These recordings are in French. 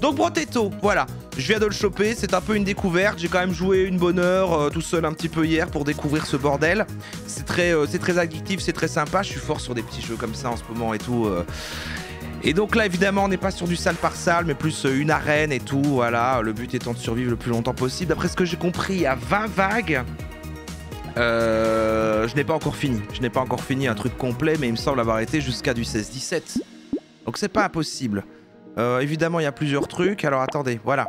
Donc Brotetto, voilà. Je viens de le choper, c'est un peu une découverte. J'ai quand même joué une bonne heure tout seul un petit peu hier pour découvrir ce bordel. C'est très addictif, c'est très sympa. Je suis fort sur des petits jeux comme ça en ce moment et tout. Et donc là, évidemment, on n'est pas sur du salle par salle, mais plus une arène et tout. Voilà, le but étant de survivre le plus longtemps possible. D'après ce que j'ai compris, il y a 20 vagues. Je n'ai pas encore fini. Je n'ai pas encore fini un truc complet, mais il me semble avoir été jusqu'à du 16-17. Donc c'est pas impossible. Évidemment, il y a plusieurs trucs. Alors attendez, voilà.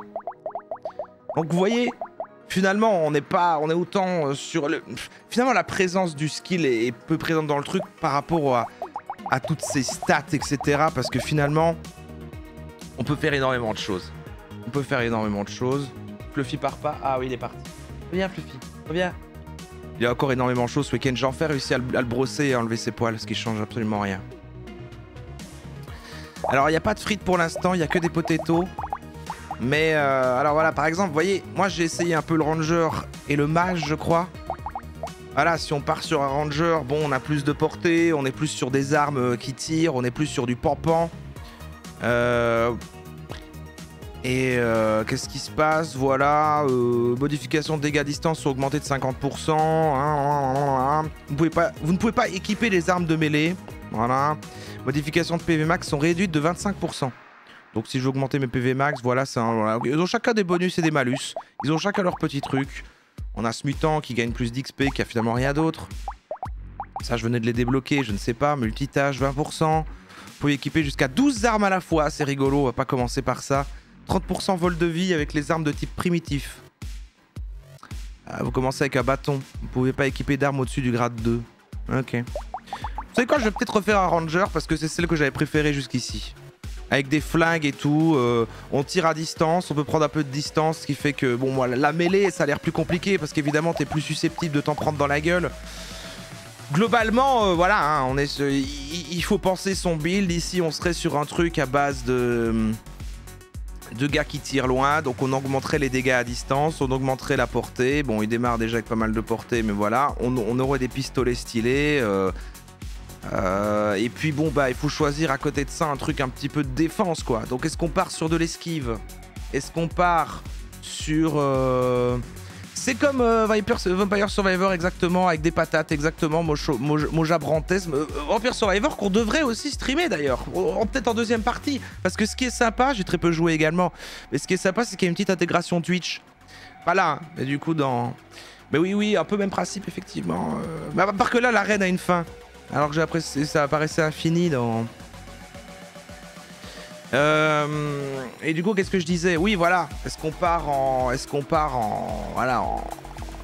Donc vous voyez, finalement, on est autant sur le... Finalement, la présence du skill est peu présente dans le truc par rapport à toutes ces stats, etc. Parce que finalement, on peut faire énormément de choses. On peut faire énormément de choses. Fluffy part pas. Ah oui, il est parti. Reviens, Fluffy. Reviens. Il y a encore énormément de choses ce week-end. J'ai enfin réussi à le brosser et à enlever ses poils, ce qui change absolument rien. Alors, il n'y a pas de frites pour l'instant. Il n'y a que des potatoes. Mais, alors voilà, par exemple, vous voyez, moi, j'ai essayé un peu le ranger et le mage, je crois. Voilà, si on part sur un ranger, bon, on a plus de portée, on est plus sur des armes qui tirent, on est plus sur du pampan. Qu'est-ce qui se passe? Voilà, modification de dégâts à distance sont augmentées de 50%. Vous ne pouvez pas équiper les armes de mêlée. Voilà. Modification de PV max sont réduites de 25%. Donc si je veux augmenter mes PV max, voilà, voilà. Ils ont chacun des bonus et des malus. Ils ont chacun leur petit truc. On a ce mutant qui gagne plus d'XP, qui a finalement rien d'autre. Ça, je venais de les débloquer, je ne sais pas. Multitâche, 20%. Vous pouvez équiper jusqu'à 12 armes à la fois, c'est rigolo, on va pas commencer par ça. 30% vol de vie avec les armes de type primitif. Vous commencez avec un bâton. Vous pouvez pas équiper d'armes au-dessus du grade 2. Ok. Vous savez quoi, je vais peut-être refaire un ranger parce que c'est celle que j'avais préférée jusqu'ici. Avec des flingues et tout, on tire à distance, on peut prendre un peu de distance, ce qui fait que, bon, moi, la mêlée, ça a l'air plus compliqué, parce qu'évidemment, t'es plus susceptible de t'en prendre dans la gueule. Globalement, voilà, hein, il faut penser son build. Ici, on serait sur un truc à base de gars qui tirent loin, donc on augmenterait les dégâts à distance, on augmenterait la portée. Bon, il démarre déjà avec pas mal de portée, mais voilà, on aurait des pistolets stylés. Et puis bon bah il faut choisir à côté de ça un truc un petit peu de défense quoi. Donc est-ce qu'on part sur de l'esquive? Est-ce qu'on part sur... C'est comme Vampire Survivor exactement, avec des patates exactement, Moja Brantes. Vampire Survivor qu'on devrait aussi streamer d'ailleurs, peut-être en deuxième partie. Parce que ce qui est sympa, j'ai très peu joué également, mais ce qui est sympa c'est qu'il y a une petite intégration Twitch. Voilà, hein, mais du coup dans... Mais oui, un peu même principe effectivement. Mais à part que là l'arène a une fin. Alors que j'ai apprécié, ça apparaissait infini dans... Et du coup, qu'est-ce que je disais? Oui, voilà. Est-ce qu'on part en... Voilà,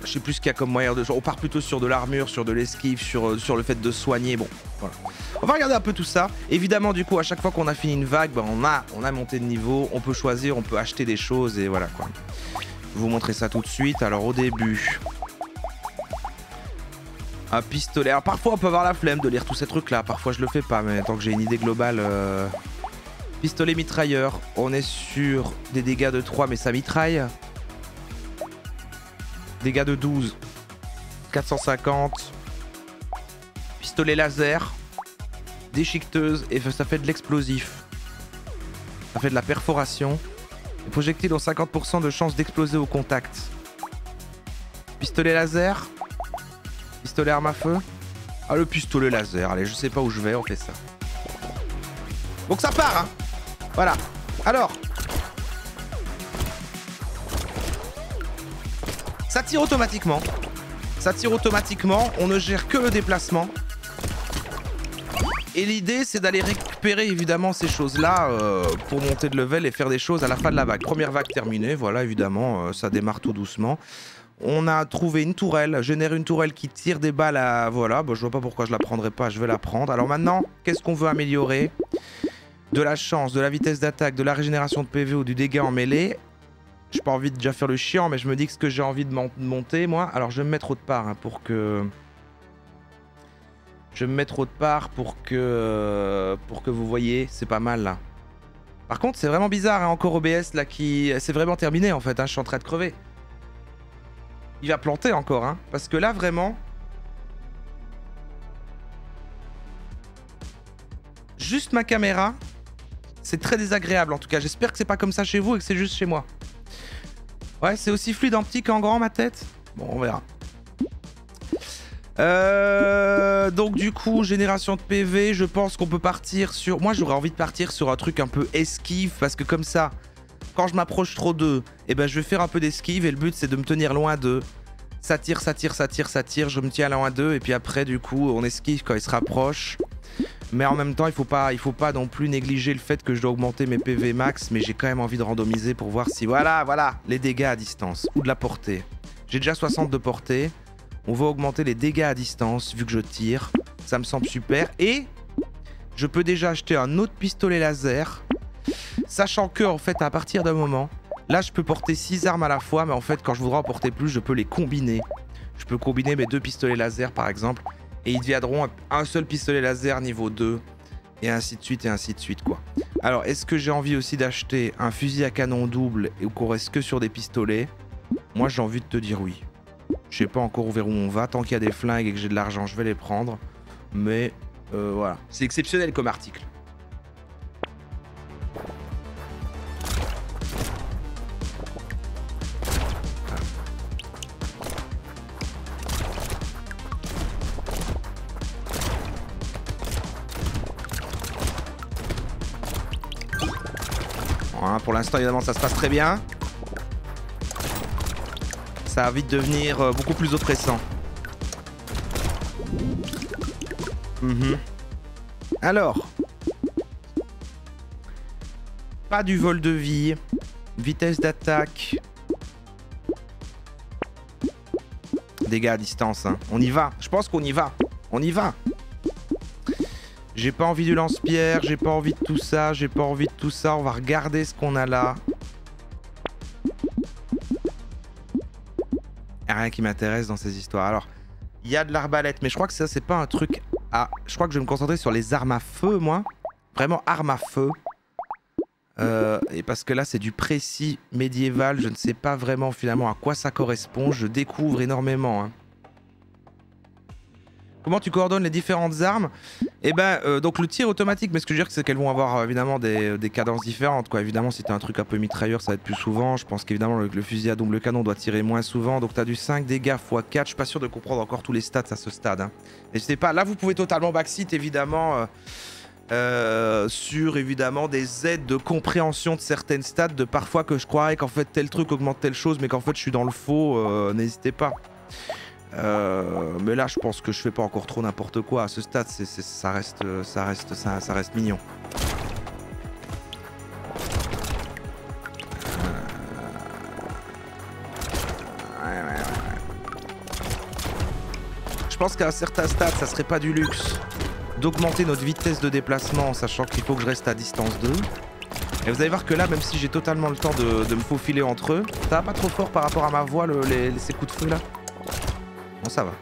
je sais plus ce qu'il y a comme moyen de... On part plutôt sur de l'armure, sur de l'esquive, sur le fait de soigner. Bon, voilà. On va regarder un peu tout ça. Évidemment, du coup, à chaque fois qu'on a fini une vague, ben, on a monté de niveau. On peut choisir, on peut acheter des choses et voilà quoi. Je vais vous montrer ça tout de suite. Alors, au début... Un pistolet. Alors parfois on peut avoir la flemme de lire tous ces trucs là. Parfois je le fais pas, mais tant que j'ai une idée globale. Pistolet mitrailleur. On est sur des dégâts de 3, mais ça mitraille. Dégâts de 12. 450. Pistolet laser. Déchiqueteuse. Et ça fait de l'explosif. Ça fait de la perforation. Les projectiles ont 50% de chance d'exploser au contact. Pistolet laser. Pistolet arme à feu. Ah, le pistolet laser. Allez, je sais pas où je vais, on fait ça. Donc ça part, hein. Voilà. Alors. Ça tire automatiquement. Ça tire automatiquement. On ne gère que le déplacement. Et l'idée, c'est d'aller récupérer évidemment ces choses-là pour monter de level et faire des choses à la fin de la vague. Première vague terminée. Voilà, évidemment, ça démarre tout doucement. On a trouvé une tourelle, génère une tourelle qui tire des balles à... Voilà, bah, je vois pas pourquoi je la prendrais pas, je vais la prendre. Alors maintenant, qu'est-ce qu'on veut améliorer? De la chance, de la vitesse d'attaque, de la régénération de PV ou du dégât en mêlée. J'ai pas envie de déjà faire le chiant, mais je me dis que ce que j'ai envie de monter, moi... Alors je vais me mettre autre part hein, pour que... Je vais me mettre autre part pour que vous voyez, c'est pas mal là. Par contre, c'est vraiment bizarre, hein, encore OBS là qui... C'est vraiment terminé en fait, hein, je suis en train de crever. Il va planter encore, hein. Parce que là, vraiment... Juste ma caméra. C'est très désagréable en tout cas. J'espère que c'est pas comme ça chez vous et que c'est juste chez moi. Ouais, c'est aussi fluide en petit qu'en grand ma tête. Bon, on verra. Donc du coup, génération de PV, je pense qu'on peut partir sur... Moi, j'aurais envie de partir sur un truc un peu esquive parce que comme ça, quand je m'approche trop d'eux, eh ben, je vais faire un peu d'esquive et le but, c'est de me tenir loin d'eux. Ça tire, ça tire, ça tire, ça tire, je me tiens loin d'eux et puis après, du coup, on esquive quand ils se rapprochent. Mais en même temps, il faut pas non plus négliger le fait que je dois augmenter mes PV max, mais j'ai quand même envie de randomiser pour voir si... Voilà, les dégâts à distance ou de la portée. J'ai déjà 60 de portée. On va augmenter les dégâts à distance vu que je tire. Ça me semble super. Et je peux déjà acheter un autre pistolet laser. Sachant que, en fait, à partir d'un moment, là, je peux porter 6 armes à la fois. Mais en fait, quand je voudrais en porter plus, je peux les combiner. Je peux combiner mes 2 pistolets laser, par exemple. Et ils deviendront un seul pistolet laser niveau 2. Et ainsi de suite, quoi. Alors, est-ce que j'ai envie aussi d'acheter un fusil à canon double et qu'on reste que sur des pistolets? Moi, j'ai envie de te dire oui. Je sais pas encore vers où on va. Tant qu'il y a des flingues et que j'ai de l'argent, je vais les prendre. Mais voilà. C'est exceptionnel comme article. Voilà, pour l'instant, évidemment, ça se passe très bien. Ça va vite devenir beaucoup plus oppressant. Alors. Pas du vol de vie. Vitesse d'attaque. Dégâts à distance. Hein. On y va. Je pense qu'on y va. On y va. J'ai pas envie du lance-pierre. J'ai pas envie de tout ça. J'ai pas envie de tout ça. On va regarder ce qu'on a là. Rien qui m'intéresse dans ces histoires. Alors, il y a de l'arbalète, mais je crois que ça, c'est pas un truc à... Je crois que je vais me concentrer sur les armes à feu, moi. Vraiment armes à feu. Et parce que là, c'est du précis médiéval. Je ne sais pas vraiment, finalement, à quoi ça correspond. Je découvre énormément. Hein. Comment tu coordonnes les différentes armes? Eh ben, donc le tir automatique, mais ce que je veux dire, c'est qu'elles vont avoir évidemment des cadences différentes, quoi. Évidemment, si t'as un truc un peu mitrailleur, ça va être plus souvent. Je pense qu'évidemment, le fusil à double canon doit tirer moins souvent. Donc t'as du 5 dégâts x 4. Je suis pas sûr de comprendre encore tous les stats à ce stade. Hein. N'hésitez pas. Là, vous pouvez totalement backseat, évidemment, sur évidemment des aides de compréhension de certaines stats, de parfois que je croirais qu'en fait tel truc augmente telle chose, mais qu'en fait je suis dans le faux. N'hésitez pas. Mais là je pense que je fais pas encore trop n'importe quoi à ce stade, ça reste mignon. Ouais. Je pense qu'à un certain stade ça serait pas du luxe d'augmenter notre vitesse de déplacement en sachant qu'il faut que je reste à distance d'eux. Et vous allez voir que là, même si j'ai totalement le temps de me faufiler entre eux, ça va pas trop fort par rapport à ma voix, ces coups de feu là. Bon, ça va.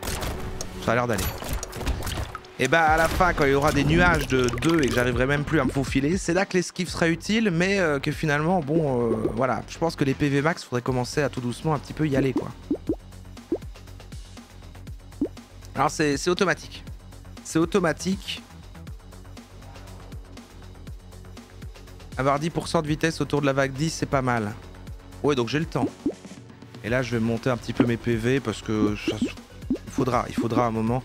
Ça a l'air d'aller. Et bah à la fin, quand il y aura des nuages de 2 et que j'arriverai même plus à me faufiler, c'est là que l'esquive sera utile, mais que finalement, bon, voilà. Je pense que les PV max, faudrait commencer à tout doucement un petit peu y aller, quoi. Alors c'est automatique. C'est automatique. Avoir 10% de vitesse autour de la vague 10, c'est pas mal. Ouais, donc j'ai le temps. Et là, je vais monter un petit peu mes PV parce que il faudra un moment.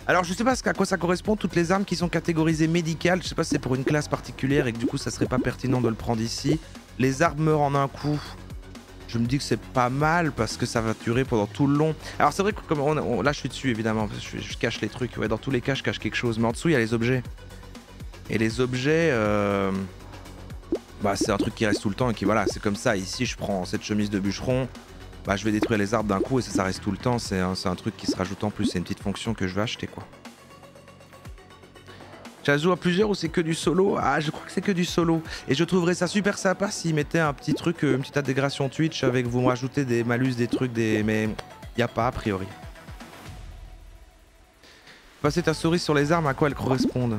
Alors, je sais pas à quoi ça correspond, toutes les armes qui sont catégorisées médicales. Je sais pas si c'est pour une classe particulière et que du coup, ça serait pas pertinent de le prendre ici. Les armes meurent en un coup. Je me dis que c'est pas mal parce que ça va durer pendant tout le long. Alors, c'est vrai que comme là, je suis dessus évidemment. Parce que je cache les trucs. Ouais, dans tous les cas, je cache quelque chose. Mais en dessous, il y a les objets. Et les objets. Bah, c'est un truc qui reste tout le temps et qui, voilà, c'est comme ça. Ici, je prends cette chemise de bûcheron. Bah, je vais détruire les arbres d'un coup et ça reste tout le temps. C'est un truc qui se rajoute en plus. C'est une petite fonction que je vais acheter, quoi. Ça joue à plusieurs ou c'est que du solo? Ah, je crois que c'est que du solo. Et je trouverais ça super sympa s'ils mettaient un petit truc, une petite intégration Twitch avec vous rajoutez des malus, des trucs, mais il n'y a pas a priori. Passer ta souris sur les armes, à quoi elles correspondent?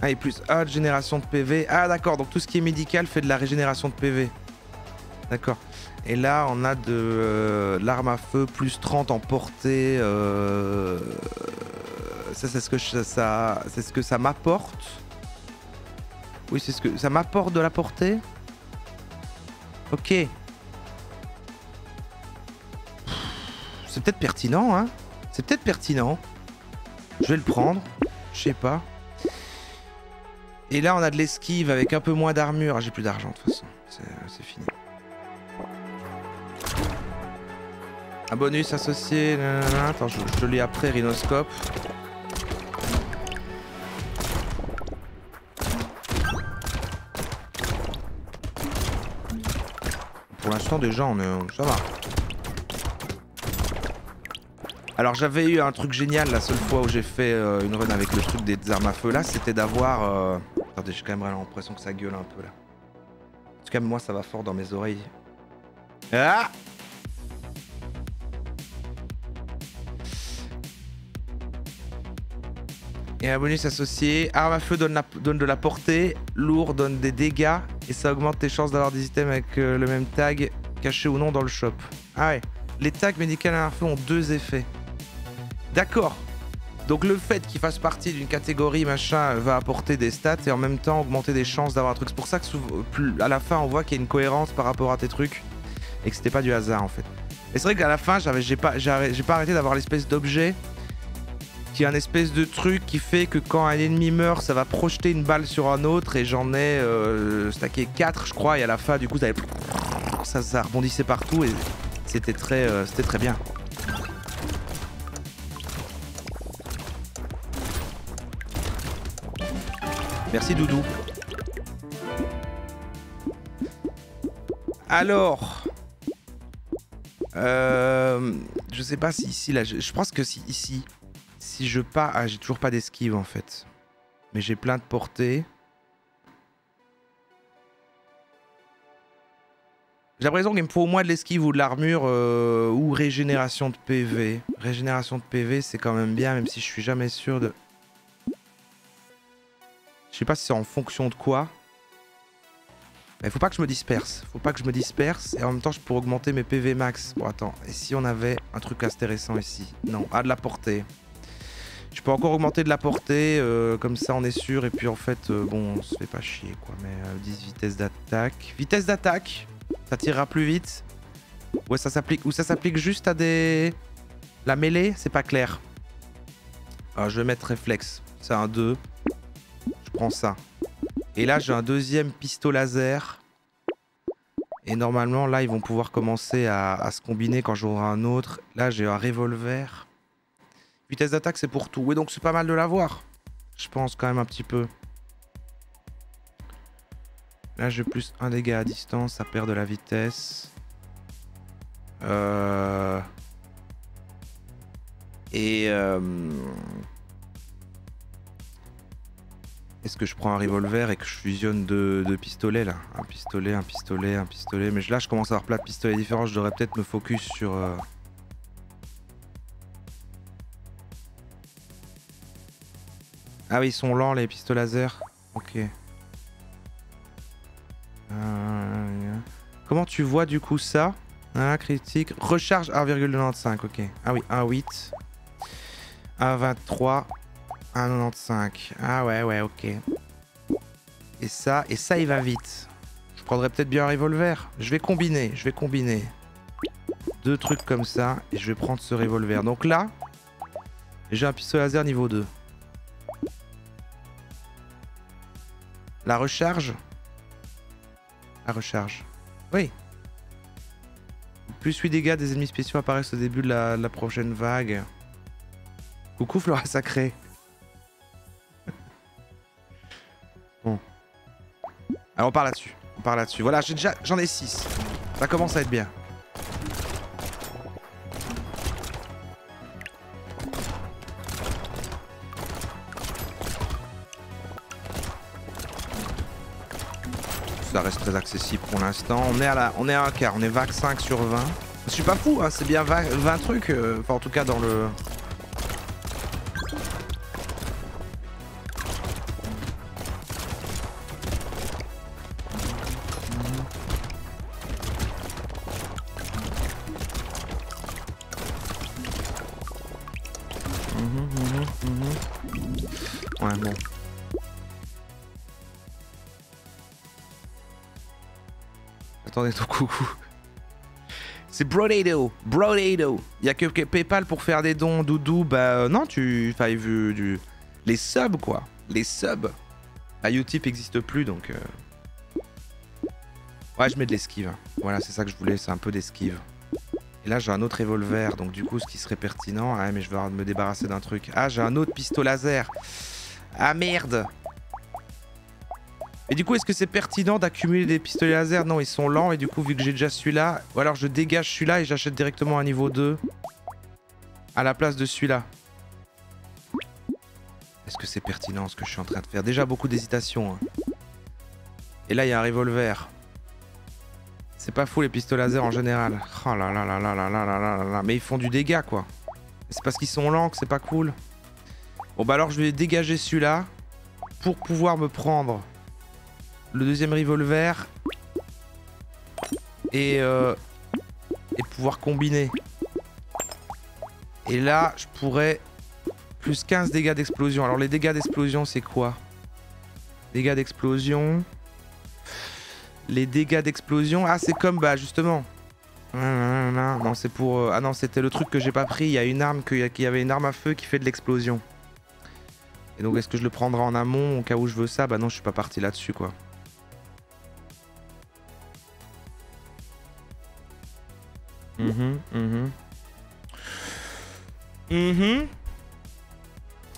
Ah, et plus de génération de PV. Ah, d'accord, donc tout ce qui est médical fait de la régénération de PV. D'accord. Et là, on a de l'arme à feu, plus 30 en portée. Ça, c'est ce que ça m'apporte. Oui, c'est ce que... Ça m'apporte de la portée. Ok. C'est peut-être pertinent, hein. C'est peut-être pertinent. Je vais le prendre. Je sais pas. Et là, on a de l'esquive avec un peu moins d'armure. Ah, j'ai plus d'argent, de toute façon. C'est fini. Un bonus associé. Nanana. Attends, je te lis après, Rhinoscope. Pour l'instant, déjà, ça va. Alors j'avais eu un truc génial la seule fois où j'ai fait une run avec le truc des armes à feu là, c'était d'avoir... Attendez, j'ai quand même l'impression que ça gueule un peu là. En tout cas moi ça va fort dans mes oreilles. Ah! Et un bonus associé, arme à feu donne de la portée, lourd donne des dégâts et ça augmente tes chances d'avoir des items avec le même tag, caché ou non dans le shop. Ah ouais, les tags médicales à feu ont 2 effets. D'accord. Donc le fait qu'il fasse partie d'une catégorie machin va apporter des stats et en même temps augmenter des chances d'avoir un truc. C'est pour ça que à la fin on voit qu'il y a une cohérence par rapport à tes trucs et que c'était pas du hasard en fait. Et c'est vrai qu'à la fin j'ai pas arrêté d'avoir l'espèce d'objet qui est un espèce de truc qui fait que quand un ennemi meurt ça va projeter une balle sur un autre et j'en ai stacké 4 je crois et à la fin du coup ça rebondissait partout et c'était très bien. Merci Doudou. Alors, je sais pas si ici là, je pense que si ici, si je pars, ah j'ai toujours pas d'esquive en fait, mais j'ai plein de portée. J'ai l'impression qu'il me faut au moins de l'esquive ou de l'armure ou régénération de PV. Régénération de PV c'est quand même bien, même si je suis jamais sûr de. Je sais pas si c'est en fonction de quoi. Mais faut pas que je me disperse. Faut pas que je me disperse. Et en même temps, je pourrais augmenter mes PV max. Bon, attends. Et si on avait un truc intéressant ici? Non. Ah, de la portée. Je peux encore augmenter de la portée. Comme ça, on est sûr. Et puis, en fait, bon, on se fait pas chier, quoi. Mais 10 vitesse d'attaque. Vitesse d'attaque. Ça tirera plus vite. Ouais, ça s'applique. Ou ça s'applique juste à des... La mêlée? C'est pas clair. Alors, je vais mettre réflexe. C'est un 2. Je prends ça. Et là, j'ai un deuxième pistolet laser. Et normalement, là, ils vont pouvoir commencer à se combiner quand j'aurai un autre. Là, j'ai un revolver. Vitesse d'attaque, c'est pour tout. Oui, donc c'est pas mal de l'avoir. Je pense quand même un petit peu. Là, j'ai plus un dégât à distance. Ça perd de la vitesse. Est-ce que je prends un revolver et que je fusionne deux pistolets là? Un pistolet, un pistolet, un pistolet. Mais là je commence à avoir plein de pistolets différents. Je devrais peut-être me focus sur... Ah oui, ils sont lents les pistolets laser. Ok. Comment tu vois du coup ça? Critique. Recharge 1,95. Ok. Ah oui, 1,8. 1,23. 1,95. Ah ouais, ok. Et ça il va vite. Je prendrais peut-être bien un revolver. Je vais combiner. Deux trucs comme ça. Et je vais prendre ce revolver. Donc là, j'ai un pistolet laser niveau 2. La recharge. Oui. Plus 8 dégâts des ennemis spéciaux apparaissent au début de la prochaine vague. Coucou Flora Sacrée. Bon. Alors on part là-dessus. Voilà, j'en ai 6. Ça commence à être bien. Ça reste très accessible pour l'instant. On est à un quart, on est vague 5 sur 20. Je suis pas fou, hein, c'est bien 20 trucs. Enfin en tout cas dans le... Ouais, bon. Attendez ton coucou. C'est Brodado. Brodado. Il y a que PayPal pour faire des dons, Doudou. Bah non, enfin, les subs, quoi. Les subs. Ah, Utip n'existe plus, donc... Ouais, je mets de l'esquive. Voilà, c'est ça que je voulais, c'est un peu d'esquive. Et là, j'ai un autre revolver, donc du coup, ce qui serait pertinent... Ah, mais je vais me débarrasser d'un truc. Ah, j'ai un autre pistolet laser. Ah, merde. Et du coup, est-ce que c'est pertinent d'accumuler des pistolets laser? Non, ils sont lents, et du coup, vu que j'ai déjà celui-là... Ou alors, je dégage celui-là et j'achète directement un niveau 2 à la place de celui-là. Est-ce que c'est pertinent, ce que je suis en train de faire? Déjà, beaucoup d'hésitation. Hein. Et là, il y a un revolver. C'est pas fou les pistolets laser en général. Oh là là là là là là là là là. Mais ils font du dégât quoi. C'est parce qu'ils sont lents que c'est pas cool. Bon bah alors je vais dégager celui-là pour pouvoir me prendre le deuxième revolver et pouvoir combiner. Et là je pourrais plus 15 dégâts d'explosion. Alors les dégâts d'explosion c'est quoi? Dégâts d'explosion... Les dégâts d'explosion... Ah, c'est comme, bah, justement. Non, c'est pour... Ah non, c'était le truc que j'ai pas pris. Il y a une arme, il y avait une arme à feu qui fait de l'explosion. Et donc, est-ce que je le prendrai en amont au cas où je veux ça? Bah non, je suis pas parti là-dessus, quoi.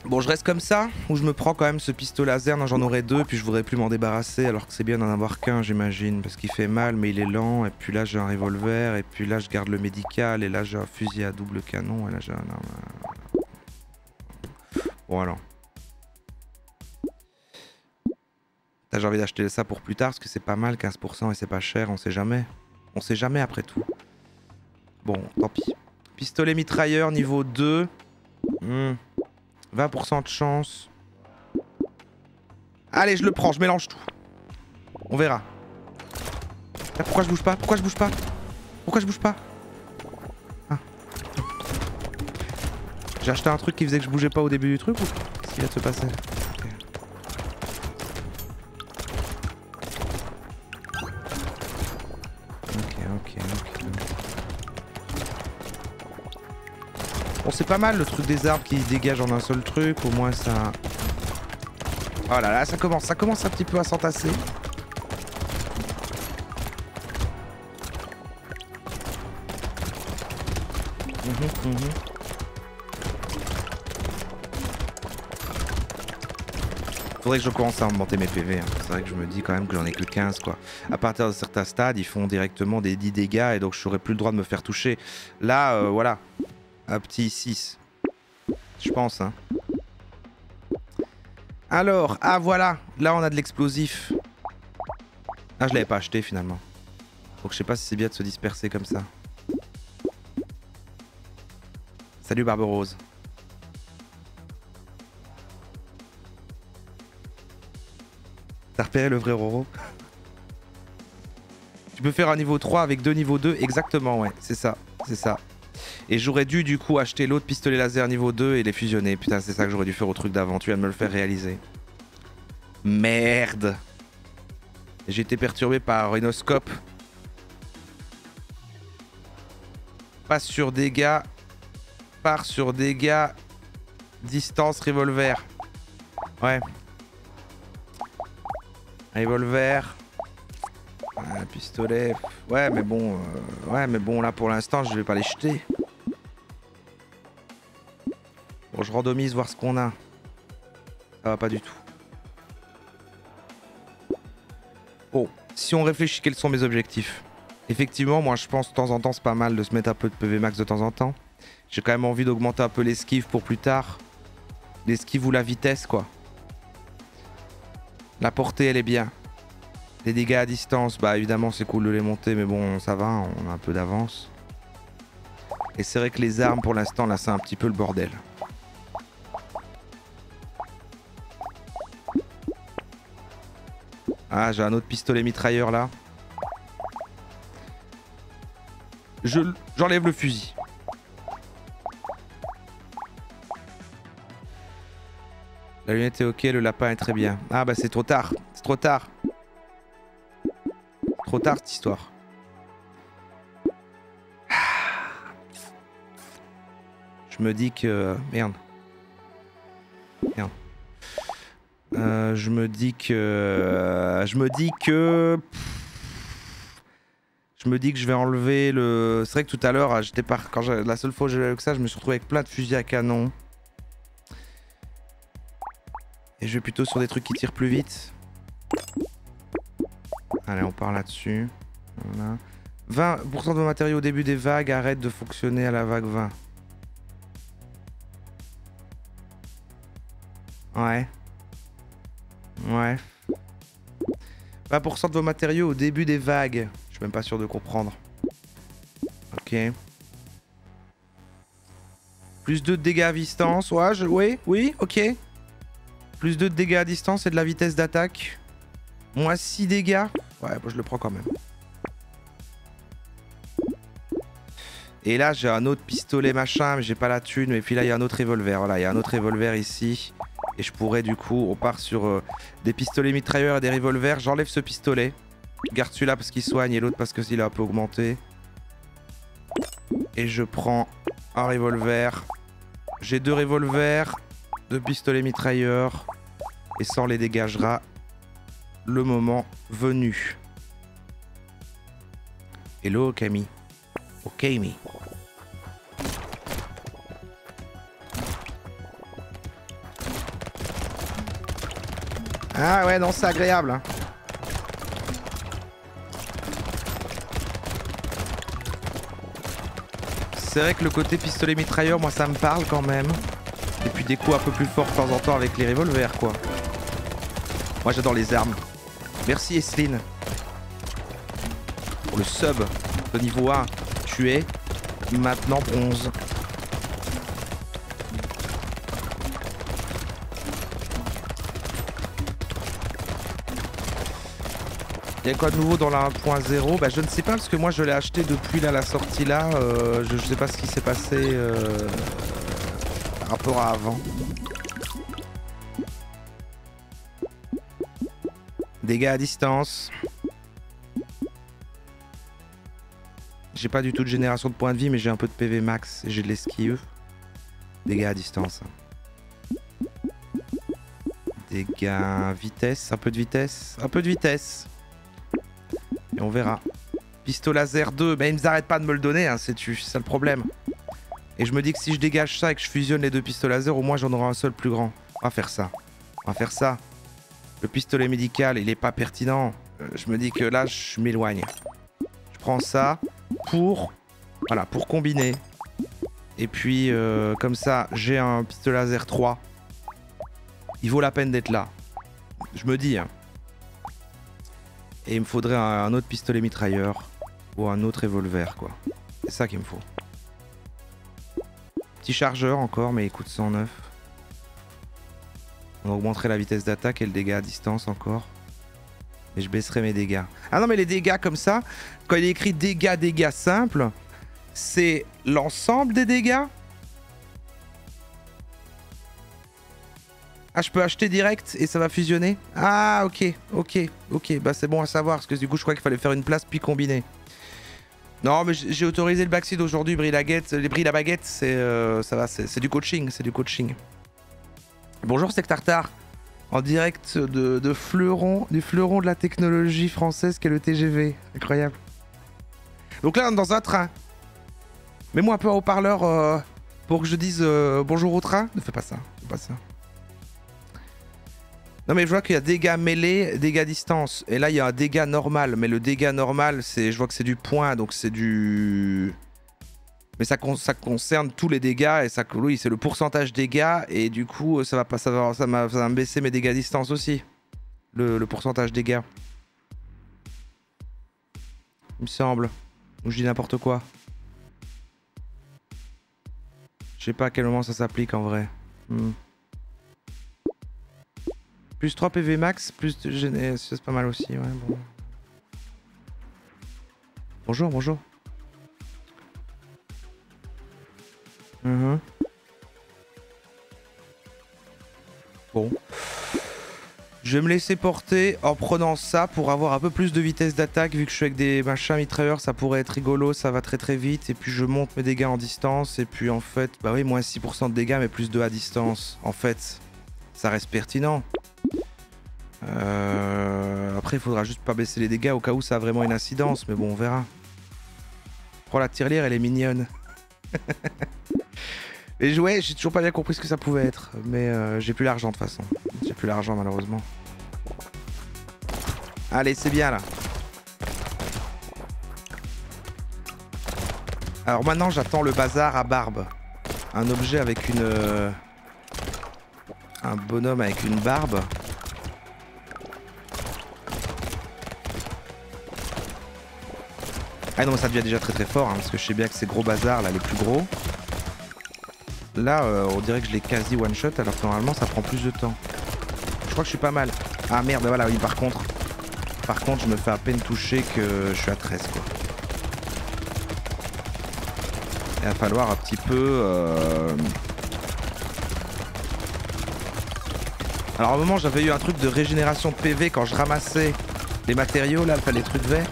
Bon, je reste comme ça, ou je me prends quand même ce pistolet laser. Non, j'en aurai deux, puis je voudrais plus m'en débarrasser, alors que c'est bien d'en avoir qu'un, j'imagine, parce qu'il fait mal, mais il est lent. Et puis là, j'ai un revolver, et puis là, je garde le médical, et là, j'ai un fusil à double canon, et là, j'ai un arme. Bon, alors. J'ai envie d'acheter ça pour plus tard, parce que c'est pas mal, 15%, et c'est pas cher, on sait jamais. On sait jamais après tout. Bon, tant pis. Pistolet mitrailleur niveau 2. 20% de chance. Allez, je le prends, je mélange tout. On verra. Ah, pourquoi je bouge pas? Pourquoi je bouge pas? Pourquoi je bouge pas? Ah. J'ai acheté un truc qui faisait que je bougeais pas au début du truc ou qu'est-ce qui vient de se passer? Ok. Bon, c'est pas mal le truc des arbres qui dégagent en un seul truc, au moins ça... Oh là là, ça commence un petit peu à s'entasser. Faudrait que je commence à augmenter mes PV. Hein. C'est vrai que je me dis quand même que j'en ai que 15 quoi. À partir de certains stades, ils font directement des 10 dégâts et donc je n'aurai plus le droit de me faire toucher. Là, voilà. Un petit 6. Je pense, hein. Alors, ah voilà. Là, on a de l'explosif. Ah, je l'avais pas acheté finalement. Donc je sais pas si c'est bien de se disperser comme ça. Salut Barberose. T'as repéré le vrai Roro? Tu peux faire un niveau 3 avec deux niveaux 2, exactement, ouais, c'est ça, c'est ça. Et j'aurais dû du coup acheter l'autre pistolet laser niveau 2 et les fusionner. Putain, c'est ça que j'aurais dû faire au truc d'avant, tu viens de me le faire réaliser. Merde. J'ai été perturbé par Rhinoscope. Pas sur dégâts. Part sur dégâts. Distance revolver. Ouais. Revolver. Pistolet. Ouais mais bon. Là pour l'instant je vais pas les jeter. Bon, je randomise voir ce qu'on a. Ça va pas du tout. Bon, si on réfléchit quels sont mes objectifs. Effectivement, moi je pense de temps en temps c'est pas mal de se mettre un peu de PV max de temps en temps. J'ai quand même envie d'augmenter un peu l'esquive pour plus tard. L'esquive ou la vitesse quoi. La portée elle est bien. Les dégâts à distance, bah évidemment c'est cool de les monter mais bon ça va, on a un peu d'avance. Et c'est vrai que les armes pour l'instant là c'est un petit peu le bordel. Ah, j'ai un autre pistolet mitrailleur là. J'enlève le fusil. La lunette est ok, le lapin est très bien. Ah bah c'est trop tard. C'est trop tard. Trop tard cette histoire. Je me dis que... Merde. Merde. Je me dis que... Je me dis que je vais enlever le... C'est vrai que tout à l'heure, j'étais pas... La seule fois où j'ai joué avec ça, je me suis retrouvé avec plein de fusils à canon. Et je vais plutôt sur des trucs qui tirent plus vite. Allez, on part là-dessus. Voilà. 20% de vos matériaux au début des vagues arrêtent de fonctionner à la vague 20. Ouais. Ouais. 20% de vos matériaux au début des vagues. Je suis même pas sûr de comprendre. Ok. Plus 2 de dégâts à distance. Ouais, oui, ok. Plus 2 de dégâts à distance et de la vitesse d'attaque. Moins 6 dégâts. Ouais, bon, je le prends quand même. Et là, j'ai un autre pistolet machin, mais j'ai pas la thune. Et puis là, il y a un autre revolver. Voilà, il y a un autre revolver ici. Et je pourrais du coup, on part sur des pistolets mitrailleurs et des revolvers. J'enlève ce pistolet. Je garde celui-là parce qu'il soigne et l'autre parce qu'il a un peu augmenté. Et je prends un revolver. J'ai 2 revolvers, 2 pistolets mitrailleurs. Et ça, on les dégagera le moment venu. Hello Camille. Ok Camille. Ah ouais, non, c'est agréable. Hein. C'est vrai que le côté pistolet mitrailleur, moi, ça me parle quand même. Et puis des coups un peu plus forts de temps en temps avec les revolvers, quoi. Moi, j'adore les armes. Merci Esline. Pour le sub de niveau 1, tu es maintenant bronze. Il y a quoi de nouveau dans la 1.0? Bah je ne sais pas parce que moi je l'ai acheté depuis là, la sortie là. Je sais pas ce qui s'est passé par rapport à avant. Dégâts à distance. J'ai pas du tout de génération de points de vie mais j'ai un peu de PV max et j'ai de l'esquive. Dégâts à distance. Dégâts vitesse, un peu de vitesse. Un peu de vitesse. Et on verra. Pistolet laser 2, mais ils ne arrêtent pas de me le donner, hein, c'est ça le problème. Et je me dis que si je dégage ça et que je fusionne les 2 pistolets laser, au moins j'en aurai un seul plus grand. On va faire ça. On va faire ça. Le pistolet médical, il est pas pertinent. Je me dis que là, je m'éloigne. Je prends ça pour... Voilà, pour combiner. Et puis, comme ça, j'ai un pistolet laser 3. Il vaut la peine d'être là. Je me dis, hein. Et il me faudrait un autre pistolet mitrailleur ou un autre revolver, quoi. C'est ça qu'il me faut. Petit chargeur encore, mais il coûte 109. On augmenterait la vitesse d'attaque et le dégât à distance encore. Et je baisserai mes dégâts. Ah non, mais les dégâts comme ça, quand il est écrit dégâts simples, c'est l'ensemble des dégâts? Ah, je peux acheter direct et ça va fusionner? Ah, ok. Bah, c'est bon à savoir, parce que du coup, je crois qu'il fallait faire une place puis combiner. Non, mais j'ai autorisé le backseat aujourd'hui, les bris la baguette, ça va, c'est du coaching, Bonjour, c'est Tartare, en direct du fleuron de la technologie française qu'est le TGV. Incroyable. Donc là, on est dans un train. Mets-moi un peu en haut-parleur pour que je dise bonjour au train. Ne fais pas ça, Non mais je vois qu'il y a dégâts mêlés, dégâts distance. Et là il y a un dégât normal. Mais le dégât normal, je vois que c'est du point. Donc c'est du... Mais ça concerne tous les dégâts. Et ça, oui, c'est le pourcentage dégâts. Et du coup, ça va me baisser mes dégâts distance aussi. Le pourcentage dégâts. Il me semble. Ou je dis n'importe quoi. Je sais pas à quel moment ça s'applique en vrai. Plus 3 PV max, plus de GN... C'est pas mal aussi, ouais, bon. Bonjour. Bon. Je vais me laisser porter en prenant ça pour avoir un peu plus de vitesse d'attaque. Vu que je suis avec des machins mitrailleurs, ça pourrait être rigolo, ça va très très vite. Et puis je monte mes dégâts en distance. Et puis en fait, bah oui, moins 6% de dégâts, mais plus 2 à distance. En fait, ça reste pertinent. Après, il faudra juste pas baisser les dégâts au cas où ça a vraiment une incidence. Mais bon, on verra. Oh, la tirelire, elle est mignonne. Et ouais, j'ai toujours pas bien compris ce que ça pouvait être. Mais j'ai plus l'argent de toute façon. J'ai plus l'argent malheureusement. Allez, c'est bien là. Alors maintenant, j'attends le bazar à barbe. Un objet avec une... un bonhomme avec une barbe. Ah non, mais ça devient déjà très très fort, hein, parce que je sais bien que ces gros bazars là, les plus gros. Là, on dirait que je l'ai quasi one shot, alors que normalement ça prend plus de temps. Je crois que je suis pas mal. Ah merde, voilà, oui, par contre, je me fais à peine toucher que je suis à 13 quoi. Il va falloir un petit peu... Alors à un moment j'avais eu un truc de régénération de PV quand je ramassais les matériaux, là, les trucs verts.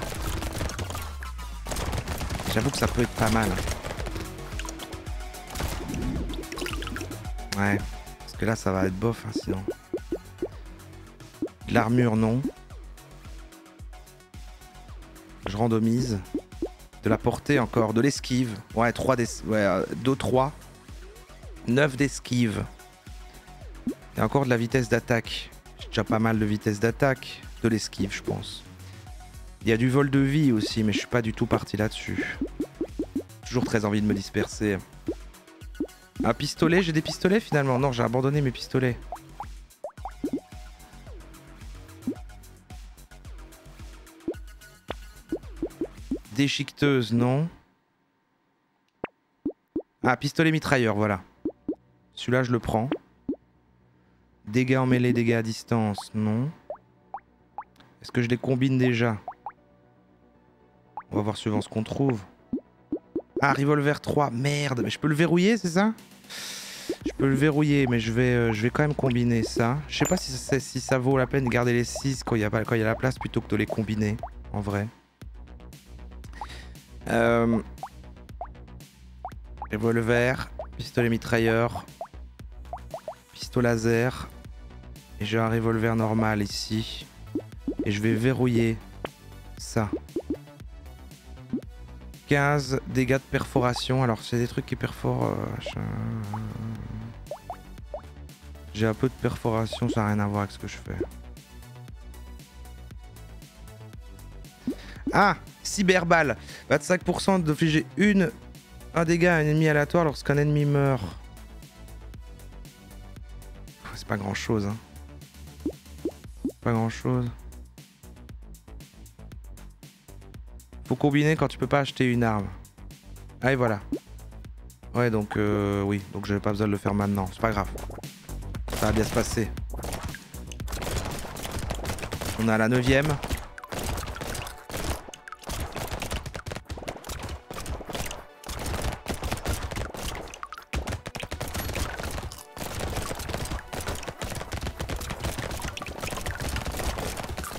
J'avoue que ça peut être pas mal. Ouais, parce que là ça va être bof hein, sinon. De l'armure non. Je randomise. De la portée encore, de l'esquive. Ouais, 3 ouais, 2, 3. 9 d'esquive. Et encore de la vitesse d'attaque. J'ai déjà pas mal de vitesse d'attaque. De l'esquive je pense. Il y a du vol de vie aussi, mais je suis pas du tout parti là-dessus. Toujours très envie de me disperser. Un pistolet, j'ai des pistolets finalement. Non, j'ai abandonné mes pistolets. Déchiqueteuse, non. Ah, pistolet mitrailleur, voilà. Celui-là, je le prends. Dégâts en mêlée, dégâts à distance, non. Est-ce que je les combine déjà? On va voir suivant ce qu'on trouve. Ah, revolver 3, merde. Mais je peux le verrouiller, c'est ça? Je peux le verrouiller, mais je vais quand même combiner ça. Je sais pas si ça vaut la peine de garder les 6 quand il y a la place plutôt que de les combiner, en vrai. Revolver, pistolet mitrailleur, pistolet laser. Et j'ai un revolver normal ici. Et je vais verrouiller ça. 15 dégâts de perforation. Alors c'est des trucs qui perforent. J'ai un peu de perforation, ça n'a rien à voir avec ce que je fais. Ah, cyberballe. 25% d'infliger un dégât à un ennemi aléatoire lorsqu'un ennemi meurt. C'est pas grand chose, hein. Pas grand chose. Faut combiner quand tu peux pas acheter une arme. Ah et voilà. Ouais donc oui, donc j'avais pas besoin de le faire maintenant, c'est pas grave. Ça va bien se passer. On est à la 9ème.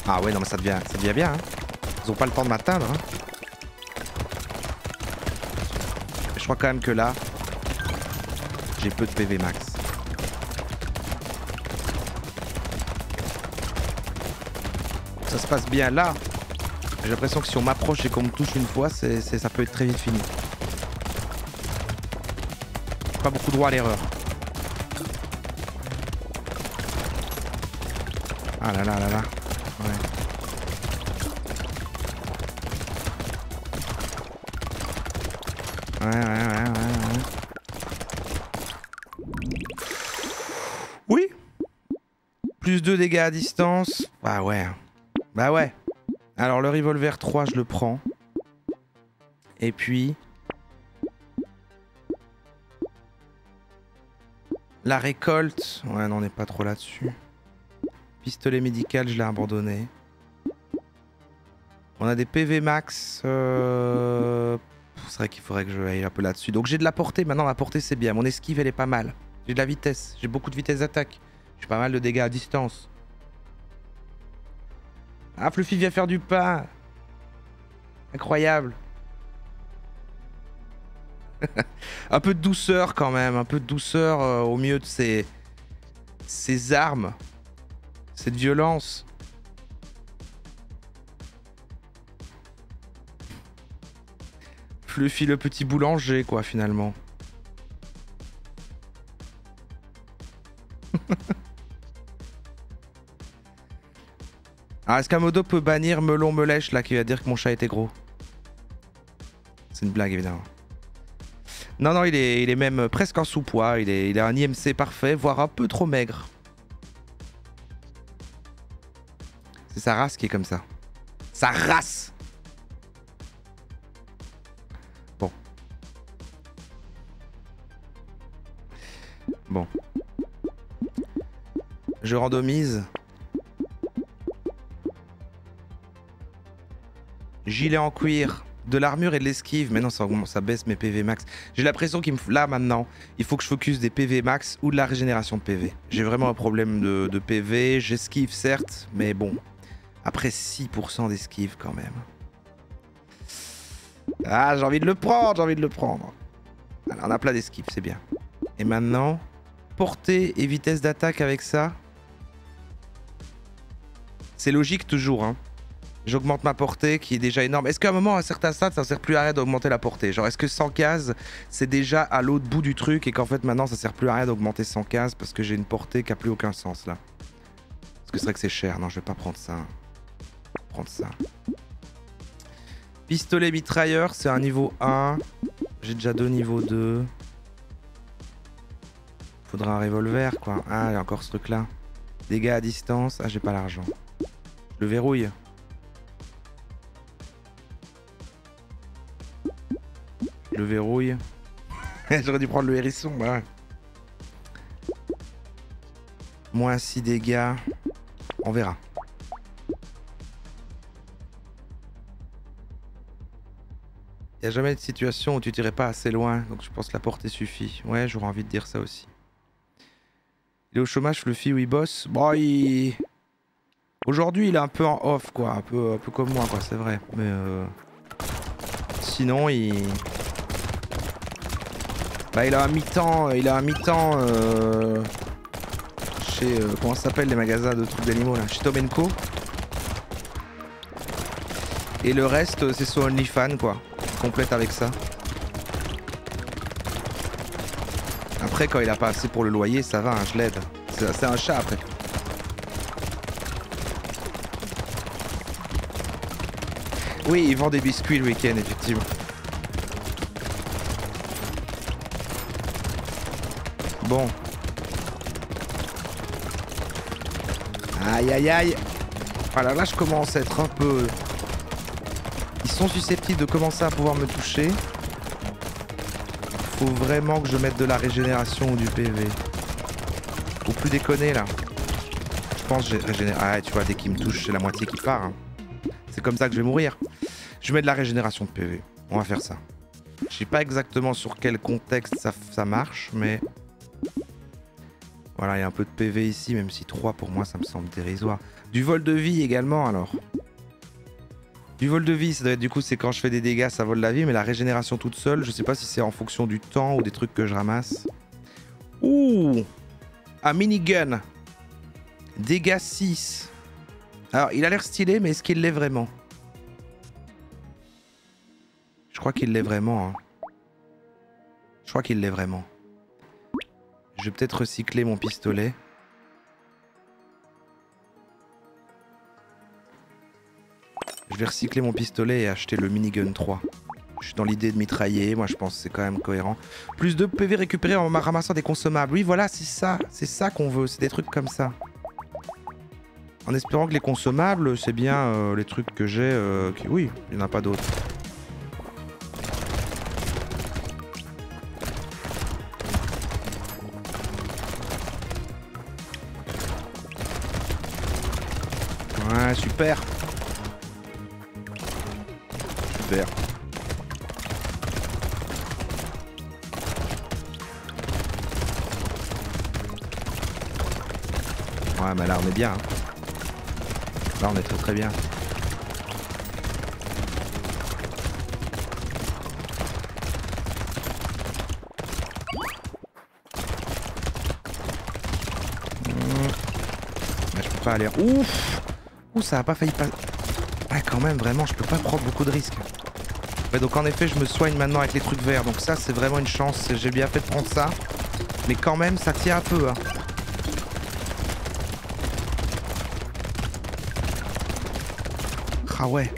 Ah ouais non mais ça devient bien hein. Ils ont pas le temps de m'atteindre hein. Je crois quand même que là j'ai peu de PV max. Ça se passe bien là. J'ai l'impression que si on m'approche et qu'on me touche une fois, ça peut être très vite fini. Pas beaucoup droit à l'erreur. Ah là là là là. Ouais. Ouais. Oui. Plus 2 dégâts à distance. Bah ouais. Bah ouais. Alors le revolver 3, je le prends. Et puis... la récolte. Ouais, non, on n'est pas trop là-dessus. Pistolet médical, je l'ai abandonné. On a des PV max. C'est vrai qu'il faudrait que je aille un peu là-dessus. Donc j'ai de la portée. Maintenant, la portée, c'est bien. Mon esquive, elle est pas mal. J'ai de la vitesse. J'ai beaucoup de vitesse d'attaque. J'ai pas mal de dégâts à distance. Ah, Fluffy vient faire du pain. Incroyable. Un peu de douceur quand même, un peu de douceur au milieu de ces armes. Cette violence. Fluffy le petit boulanger quoi finalement. Ah, est-ce qu'un modo peut bannir Melon Melèche là qui va dire que mon chat était gros? C'est une blague évidemment. Non, non, il est même presque en sous-poids. Il a un IMC parfait, voire un peu trop maigre. C'est sa race qui est comme ça. Sa race! Bon. Bon. Je randomise. Gilet en cuir. De l'armure et de l'esquive, mais non, ça baisse mes PV max. J'ai l'impression qu'il me... Là, maintenant, il faut que je focus des PV max ou de la régénération de PV. J'ai vraiment un problème de PV. J'esquive, certes, mais bon. Après 6% d'esquive, quand même. Ah, j'ai envie de le prendre, j'ai envie de le prendre. Alors, on a plein d'esquive, c'est bien. Et maintenant, portée et vitesse d'attaque avec ça. C'est logique, toujours, hein. J'augmente ma portée qui est déjà énorme. Est-ce qu'à un moment, à un certain stade, ça ne sert plus à rien d'augmenter la portée? Genre, est-ce que 100 cases, c'est déjà à l'autre bout du truc et qu'en fait, maintenant, ça sert plus à rien d'augmenter 100 cases parce que j'ai une portée qui n'a plus aucun sens, là? Parce que c'est vrai que c'est cher. Non, je vais pas prendre ça. Prendre ça. Pistolet mitrailleur, c'est un niveau 1. J'ai déjà 2 niveaux 2. Faudra un revolver, quoi. Ah, il y a encore ce truc-là. Dégâts à distance. Ah, j'ai pas l'argent. Je le verrouille. Le verrouille. J'aurais dû prendre le hérisson. Bah ouais. Moins 6 dégâts. On verra. Il n'y a jamais de situation où tu tirais pas assez loin. Donc je pense que la portée suffit. Ouais, j'aurais envie de dire ça aussi. Il est au chômage, Fluffy, où il bosse. Bon, il... Aujourd'hui, il est un peu en off, quoi. Un peu comme moi, quoi, c'est vrai. Mais sinon, il... Bah, il a un mi-temps, chez, comment ça s'appelle les magasins de trucs d'animaux là? Chez Tom & Co. Et le reste, c'est son OnlyFans quoi. Il complète avec ça. Après, quand il a pas assez pour le loyer, ça va, hein, je l'aide. C'est un chat après. Oui, il vend des biscuits le week-end, effectivement. Bon. Aïe aïe aïe. Voilà, là je commence à être un peu... Ils sont susceptibles de commencer à pouvoir me toucher. Faut vraiment que je mette de la régénération ou du PV. Faut plus déconner là. Je pense que j'ai régénéré... Ah tu vois, dès qu'il me touche, c'est la moitié qui part. Hein. C'est comme ça que je vais mourir. Je mets de la régénération de PV. On va faire ça. Je sais pas exactement sur quel contexte ça marche, mais... Voilà, il y a un peu de PV ici, même si 3 pour moi ça me semble dérisoire. Du vol de vie également alors. Du vol de vie, ça doit être du coup, c'est quand je fais des dégâts, ça vole la vie, mais la régénération toute seule, je sais pas si c'est en fonction du temps ou des trucs que je ramasse. Ouh! Un minigun. Dégâts 6. Alors, il a l'air stylé, mais est-ce qu'il l'est vraiment? Je crois qu'il l'est vraiment. Hein. Je crois qu'il l'est vraiment. Je vais peut-être recycler mon pistolet. Je vais recycler mon pistolet et acheter le minigun 3. Je suis dans l'idée de mitrailler, moi je pense que c'est quand même cohérent. Plus de PV récupérés en ramassant des consommables. Oui voilà, c'est ça qu'on veut, c'est des trucs comme ça. En espérant que les consommables, c'est bien les trucs que j'ai... Oui, il n'y en a pas d'autres. Ouais, super. Super. Ouais, mais là, on est bien. Hein. Là on est très très bien. Je peux pas aller... Ouf. Ouh, ça a pas failli pas... Ouais quand même, vraiment, je peux pas prendre beaucoup de risques. Ouais, donc en effet, je me soigne maintenant avec les trucs verts. Donc ça, c'est vraiment une chance. J'ai bien fait de prendre ça. Mais quand même, ça tient un peu. Hein. Ah ouais.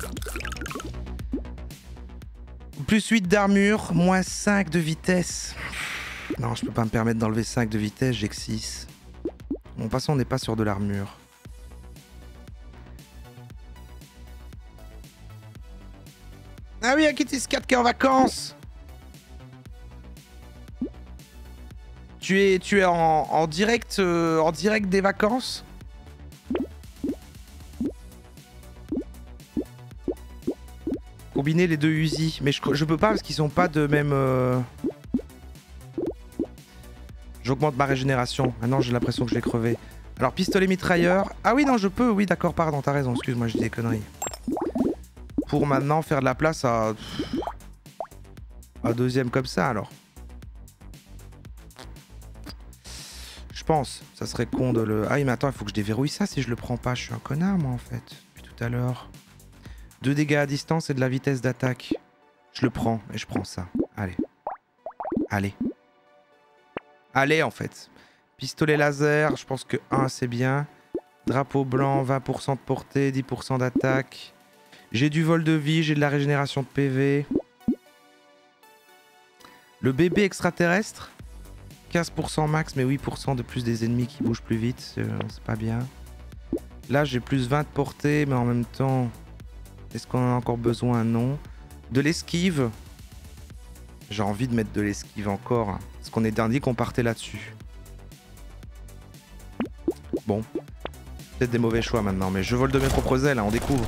Plus 8 d'armure, moins 5 de vitesse. Non, je peux pas me permettre d'enlever 5 de vitesse, j'ai que 6. Bon, passons, on n'est pas sur de l'armure. Ah oui, Akitis 4 qui est en vacances. Tu es en direct des vacances? Combiner les deux Uzi. Mais je peux pas parce qu'ils sont pas de même... J'augmente ma régénération. Maintenant j'ai l'impression que je l'ai crevé. Alors pistolet mitrailleur. Ah oui non je peux. Oui d'accord pardon t'as raison. Excuse-moi je dis des conneries. Pour maintenant faire de la place à... deuxième comme ça alors. Je pense. Ça serait con de le... Ah oui mais attends il faut que je déverrouille ça si je le prends pas. Je suis un connard moi en fait. Depuis tout à l'heure. 2 dégâts à distance et de la vitesse d'attaque. Je le prends et je prends ça. Allez. Allez. Allez en fait. Pistolet laser, je pense que 1 c'est bien. Drapeau blanc, 20% de portée, 10% d'attaque. J'ai du vol de vie, j'ai de la régénération de PV. Le bébé extraterrestre, 15% max, mais 8% de plus des ennemis qui bougent plus vite. C'est pas bien. Là j'ai plus 20 de portée, mais en même temps... Est-ce qu'on en a encore besoin? Non. De l'esquive. J'ai envie de mettre de l'esquive encore. Hein, parce qu'on est dernier qu'on partait là-dessus. Bon. Peut-être des mauvais choix maintenant. Mais je vole de mes propres ailes. Hein, on découvre.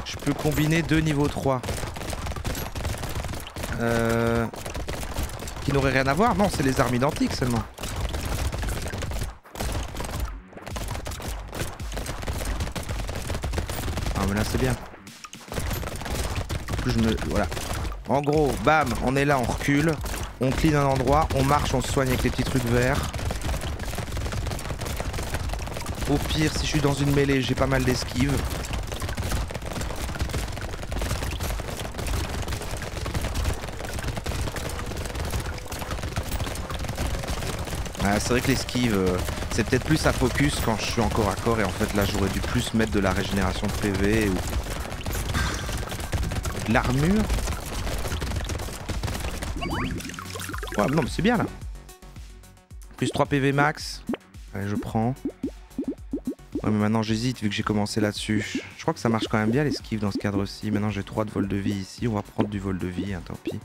Je peux combiner 2 niveaux 3. Qui n'auraient rien à voir? Non, c'est les armes identiques seulement. Mais là c'est bien. En plus je me... Voilà. En gros, bam, on est là, on recule. On clean un endroit, on marche, on se soigne avec les petits trucs verts. Au pire, si je suis dans une mêlée, j'ai pas mal d'esquive. Ah, c'est vrai que l'esquive... C'est peut-être plus à focus quand je suis en corps à corps et en fait là j'aurais dû plus mettre de la régénération de PV ou... L'armure. Ouais non mais c'est bien là. Plus 3 PV max. Allez je prends. Ouais mais maintenant j'hésite vu que j'ai commencé là-dessus. Je crois que ça marche quand même bien l'esquive dans ce cadre-ci. Maintenant j'ai 3 de vol de vie ici. On va prendre du vol de vie, hein, tant pis.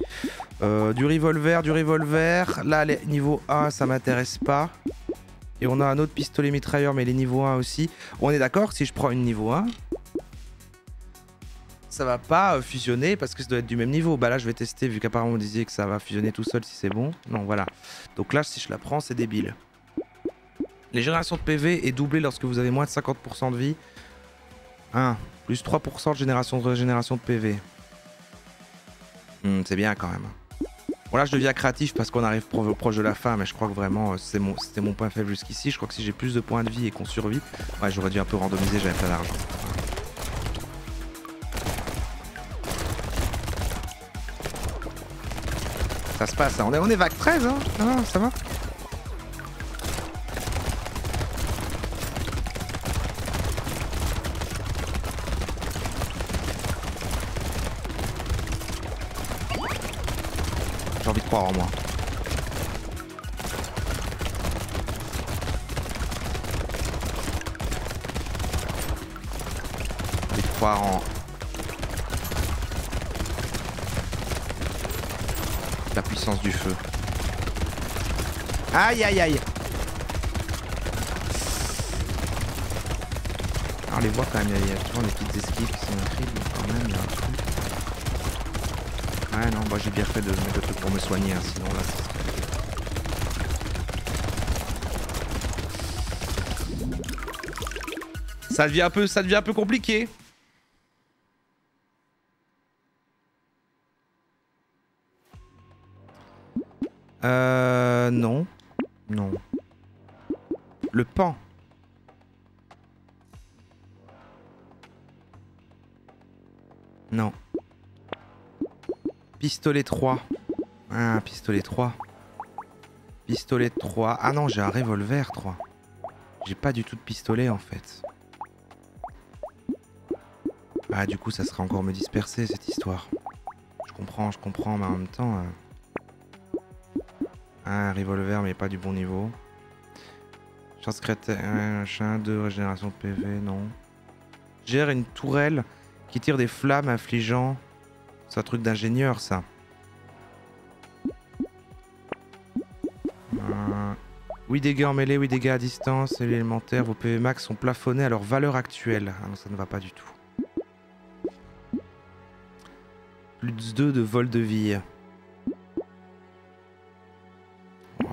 Du revolver. Là les niveau 1 ça m'intéresse pas. Et on a un autre pistolet mitrailleur, mais les niveaux 1 aussi. On est d'accord, si je prends une niveau 1, ça va pas fusionner parce que ça doit être du même niveau. Bah là, je vais tester, vu qu'apparemment on disait que ça va fusionner tout seul si c'est bon. Non, voilà. Donc là, si je la prends, c'est débile. Les générations de PV est doublée lorsque vous avez moins de 50% de vie. 1. Plus 3% de régénération de PV. C'est bien quand même. Bon là je deviens créatif parce qu'on arrive proche de la fin, mais je crois que vraiment c'était mon point faible jusqu'ici. Je crois que si j'ai plus de points de vie et qu'on survit, ouais j'aurais dû un peu randomiser, j'avais pas d'argent. Ça se passe, hein. On est vague 13 hein. Ah, ça va. J'ai envie de croire en moi. J'ai envie de croire en... la puissance du feu. Aïe aïe aïe. Alors les voit quand même, il y a toujours des petites esquives qui sont incroyables quand même, il y a un truc. Ouais non, moi j'ai bien fait de mettre le truc pour me soigner, hein, sinon là ça serait... Ça devient un peu compliqué. Non. Non. Le pan. Non. Pistolet 3. Ah, pistolet 3. Pistolet 3. Ah non, j'ai un revolver 3. J'ai pas du tout de pistolet en fait. Ah, du coup, ça serait encore me disperser cette histoire. Je comprends, mais en même temps... Un revolver, mais pas du bon niveau. Chance secrétaire, machin, 2 régénération de PV, non. Gère une tourelle qui tire des flammes infligeant. C'est un truc d'ingénieur, ça. Oui, dégâts en mêlée, oui, dégâts à distance, et l'élémentaire. Vos PV max sont plafonnés à leur valeur actuelle. Ah non, ça ne va pas du tout. Plus 2 de vol de vie.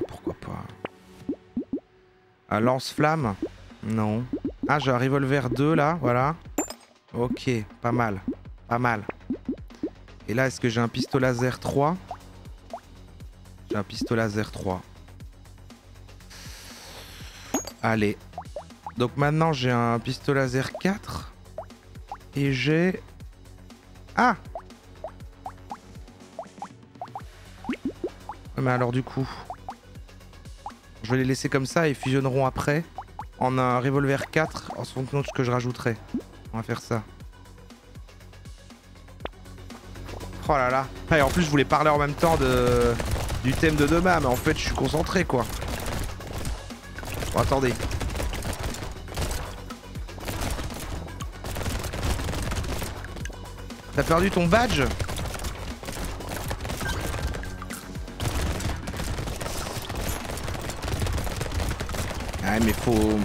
Pourquoi pas. Un lance-flamme? Non. Ah, j'ai un revolver 2 là, voilà. Ok, pas mal. Pas mal. Et là, est-ce que j'ai un pistolet laser 3? J'ai un pistolet laser 3. Allez. Donc maintenant, j'ai un pistolet laser 4. Et j'ai... Ah! Mais alors du coup... Je vais les laisser comme ça et ils fusionneront après en un revolver 4 en fonction de ce que je rajouterai. On va faire ça. Oh là là. Et en plus je voulais parler en même temps du thème de demain, mais en fait je suis concentré quoi. Bon, attendez. T'as perdu ton badge? Ah mais faut...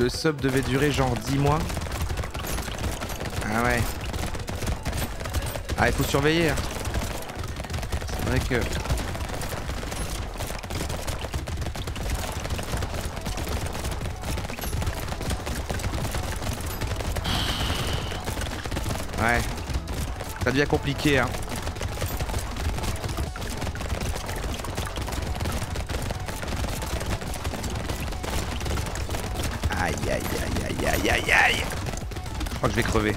Le sub devait durer genre 10 mois. Ah ouais. Ah il faut surveiller. C'est vrai que... Ouais. Ça devient compliqué hein. Aïe aïe aïe aïe aïe aïe aïe. Je crois que je vais crever.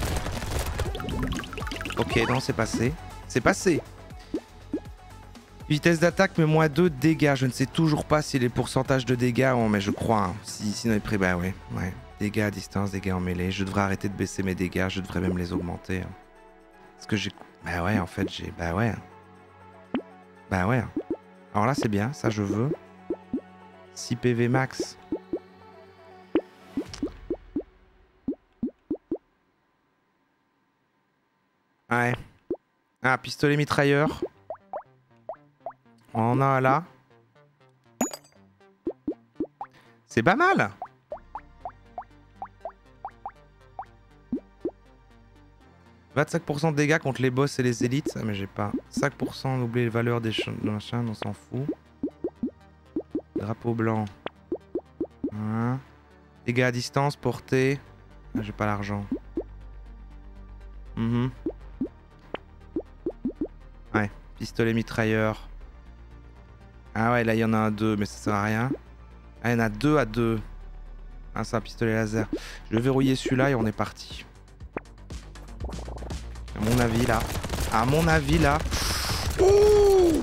Ok, non, c'est passé. C'est passé. Vitesse d'attaque, mais moins 2 de dégâts. Je ne sais toujours pas si les pourcentages de dégâts ont, mais je crois. Hein. Sinon, il est pris, bah ouais. Dégâts à distance, dégâts en mêlée. Je devrais arrêter de baisser mes dégâts. Je devrais même les augmenter. Hein. Parce que j'ai... Bah ouais, en fait, j'ai... Bah ouais. Bah ouais. Alors là, c'est bien. Ça, je veux. 6 PV max. Ouais. Ah, pistolet mitrailleur. On en a un là. C'est pas mal. « 25% de dégâts contre les boss et les élites. » Ah mais j'ai pas. 5% oublier les valeurs des machins, on s'en fout. Drapeau blanc. Hein. Dégâts à distance, portée. Ah, j'ai pas l'argent. Ouais, pistolet mitrailleur. Ah ouais, là il y en a un 2, mais ça sert à rien. Ah, il y en a 2 à 2. Ah, c'est un pistolet laser. Je vais verrouiller celui-là et on est parti. À mon avis là. À mon avis là. Ouh!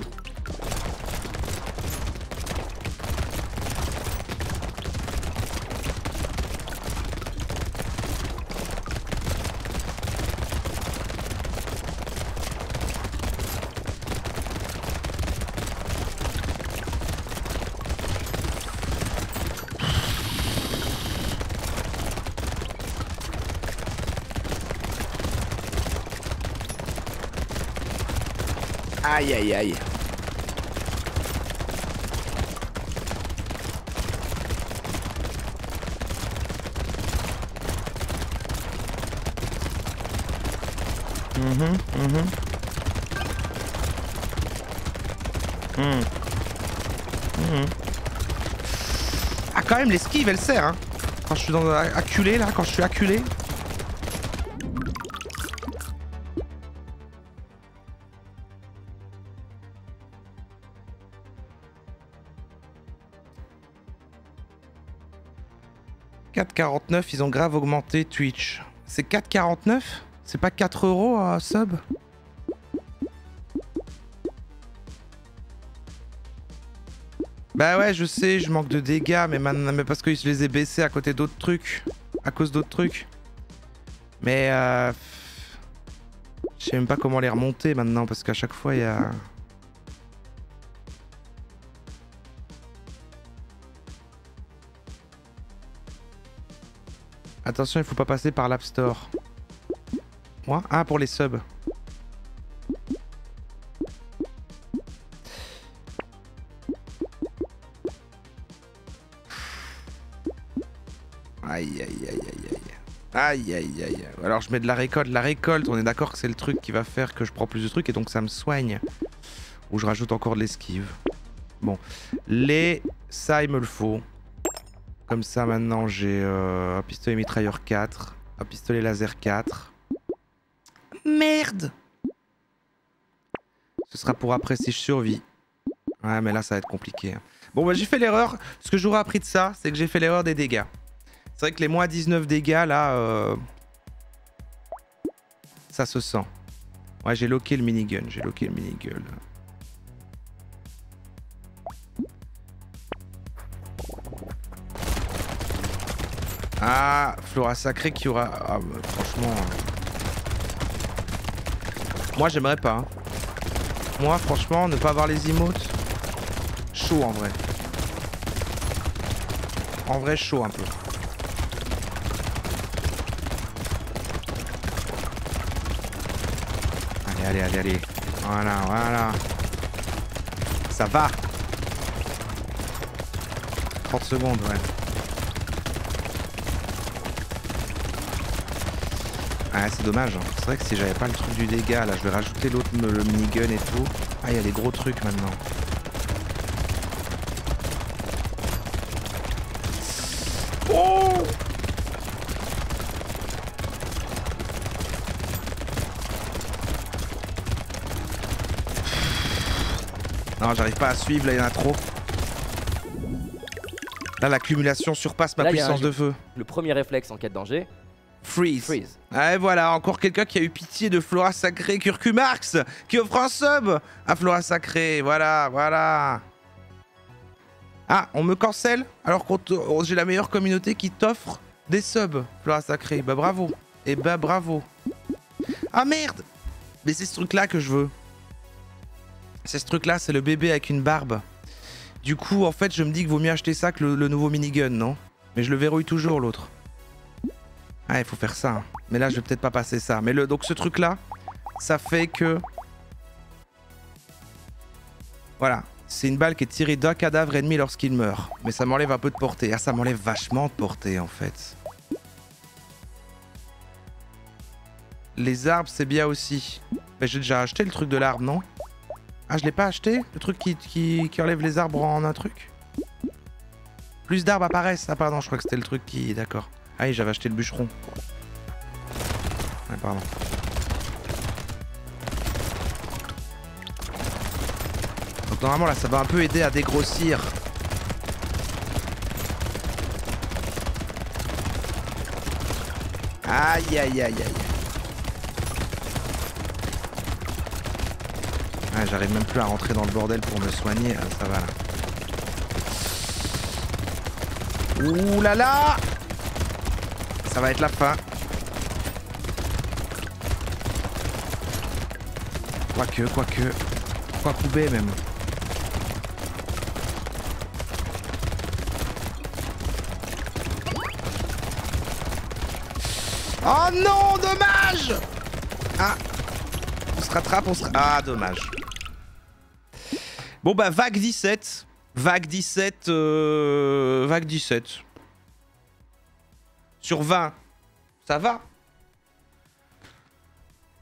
Aïe aïe aïe. Ah quand même l'esquive elle sert hein. Quand je suis dans acculé là, quand je suis acculé. $4,49, ils ont grave augmenté Twitch. C'est 4,49? C'est pas 4 € à sub? Bah ouais, je sais, je manque de dégâts, mais maintenant, mais parce que je les ai baissés à côté d'autres trucs. À cause d'autres trucs. Mais je sais même pas comment les remonter maintenant, parce qu'à chaque fois, il y a... Attention, il faut pas passer par l'App Store. Moi? Ah, pour les subs. Aïe, aïe, aïe, aïe, aïe. Aïe, aïe, aïe. Alors, je mets de la récolte. La récolte, on est d'accord que c'est le truc qui va faire que je prends plus de trucs et donc ça me soigne. Ou je rajoute encore de l'esquive. Bon. Ça, il me le faut. Comme ça, maintenant, j'ai un pistolet mitrailleur 4, un pistolet laser 4. Merde! Ce sera pour après si je survis. Ouais, mais là, ça va être compliqué. Bon, bah, j'ai fait l'erreur. Ce que j'aurais appris de ça, c'est que j'ai fait l'erreur des dégâts. C'est vrai que les moins 19 dégâts, là, ça se sent. Ouais, j'ai loqué le minigun. J'ai loqué le minigun. Ah, Flora Sacrée qui aura... Ah, bah, franchement... Moi, j'aimerais pas. Hein. Moi, franchement, ne pas avoir les emotes... Chaud, en vrai. En vrai, chaud, un peu. Allez, allez, allez, allez. Voilà, voilà. Ça va. 30 secondes, ouais. Ah, c'est dommage. Hein. C'est vrai que si j'avais pas le truc du dégât, là, je vais rajouter l'autre, le minigun et tout. Ah, il y a des gros trucs maintenant. Oh! Non, j'arrive pas à suivre, là, il y en a trop. Là, l'accumulation surpasse ma puissance de feu. Le premier réflexe en cas de danger. Freeze. Freeze. Ah, et voilà, encore quelqu'un qui a eu pitié de Flora Sacrée Curcumax, qui offre un sub à Flora Sacrée. Voilà, voilà. Ah, on me cancelle alors que j'ai la meilleure communauté qui t'offre des subs, Flora Sacrée. Bah bravo. Et bah bravo. Ah merde! Mais c'est ce truc-là que je veux. C'est ce truc-là, c'est le bébé avec une barbe. Du coup, en fait, je me dis qu'il vaut mieux acheter ça que le nouveau minigun, non? Mais je le verrouille toujours, l'autre. Ah, il faut faire ça. Hein. Mais là, je vais peut-être pas passer ça. Mais donc, ce truc-là, ça fait que... Voilà. C'est une balle qui est tirée d'un cadavre ennemi lorsqu'il meurt. Mais ça m'enlève un peu de portée. Ah, ça m'enlève vachement de portée, en fait. Les arbres, c'est bien aussi. Mais j'ai déjà acheté le truc de l'arbre, non? Ah, je l'ai pas acheté? Le truc qui enlève les arbres en un truc? Plus d'arbres apparaissent. Ah, pardon, je crois que c'était le truc qui... D'accord. Ah oui, j'avais acheté le bûcheron. Ouais, pardon. Donc normalement, là, ça va un peu aider à dégrossir. Aïe, aïe, aïe, aïe. Ah, j'arrive même plus à rentrer dans le bordel pour me soigner. Ah, ça va, là. Ouh là là! Ça va être la fin. Quoique. Quoi couper même. Oh non, dommage! Ah, on se rattrape, Ah, dommage. Bon bah, vague 17. Vague 17. Vague 17. Sur 20. Ça va.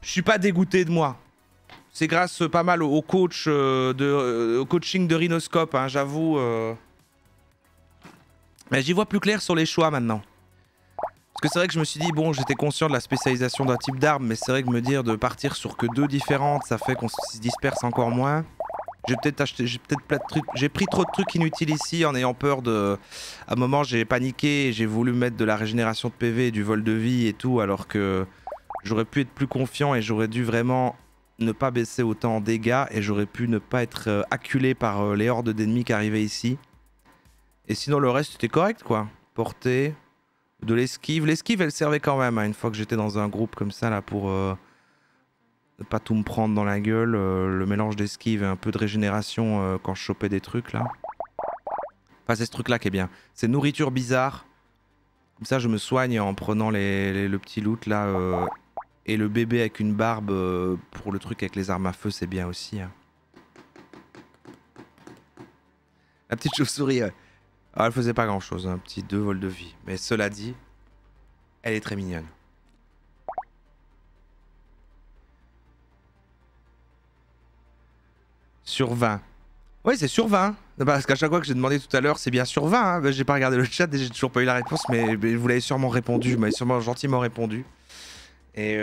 Je suis pas dégoûté de moi. C'est grâce pas mal au coach au coaching de Rhinoscope, hein, j'avoue. Mais j'y vois plus clair sur les choix maintenant. Parce que c'est vrai que je me suis dit, bon, j'étais conscient de la spécialisation d'un type d'arme, mais c'est vrai que me dire de partir sur que 2 différentes, ça fait qu'on se disperse encore moins. J'ai peut-être acheté, j'ai peut-être plein de trucs, j'ai pris trop de trucs inutiles ici en ayant peur de... À un moment, j'ai paniqué et j'ai voulu mettre de la régénération de PV et du vol de vie et tout, alors que j'aurais pu être plus confiant et j'aurais dû vraiment ne pas baisser autant en dégâts et j'aurais pu ne pas être acculé par les hordes d'ennemis qui arrivaient ici. Et sinon, le reste, c'était correct, quoi. Portée, de l'esquive. L'esquive, elle servait quand même, hein, une fois que j'étais dans un groupe comme ça, là, pour... ne pas tout me prendre dans la gueule, le mélange d'esquive et un peu de régénération quand je chopais des trucs là. Enfin c'est ce truc là qui est bien. C'est nourriture bizarre. Comme ça je me soigne en prenant le petit loot là. Et le bébé avec une barbe pour le truc avec les armes à feu c'est bien aussi. Hein. La petite chauve-souris, alors, elle faisait pas grand chose, un petit 2 vols de vie. Mais cela dit, elle est très mignonne. Sur 20. Oui, c'est sur 20. Parce qu'à chaque fois que j'ai demandé tout à l'heure, c'est bien sur 20. Hein. Ben, j'ai pas regardé le chat et j'ai toujours pas eu la réponse, mais vous l'avez sûrement répondu. Vous m'avez sûrement gentiment répondu. Et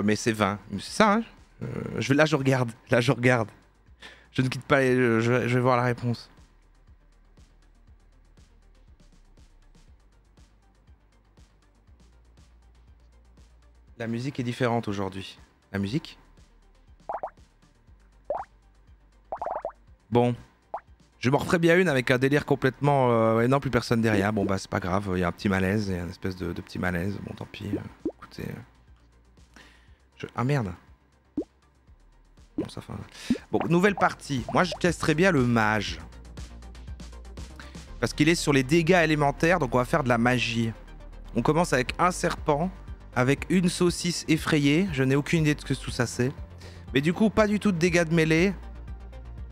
mais c'est 20. C'est ça, hein là, je regarde. Là, je regarde. Je ne quitte pas je vais voir la réponse. La musique est différente aujourd'hui. La musique ? Bon, je m'en referais bien une avec un délire complètement... non, plus personne derrière. Bon, bah, c'est pas grave. Il y a un petit malaise. Il y a une espèce de petit malaise. Bon, tant pis. Écoutez... Ah, merde. Bon, ça fait... Bon, nouvelle partie. Moi, je testerais bien le mage. Parce qu'il est sur les dégâts élémentaires. Donc, on va faire de la magie. On commence avec un serpent. Avec une saucisse effrayée. Je n'ai aucune idée de ce que tout ça c'est. Mais du coup, pas du tout de dégâts de mêlée.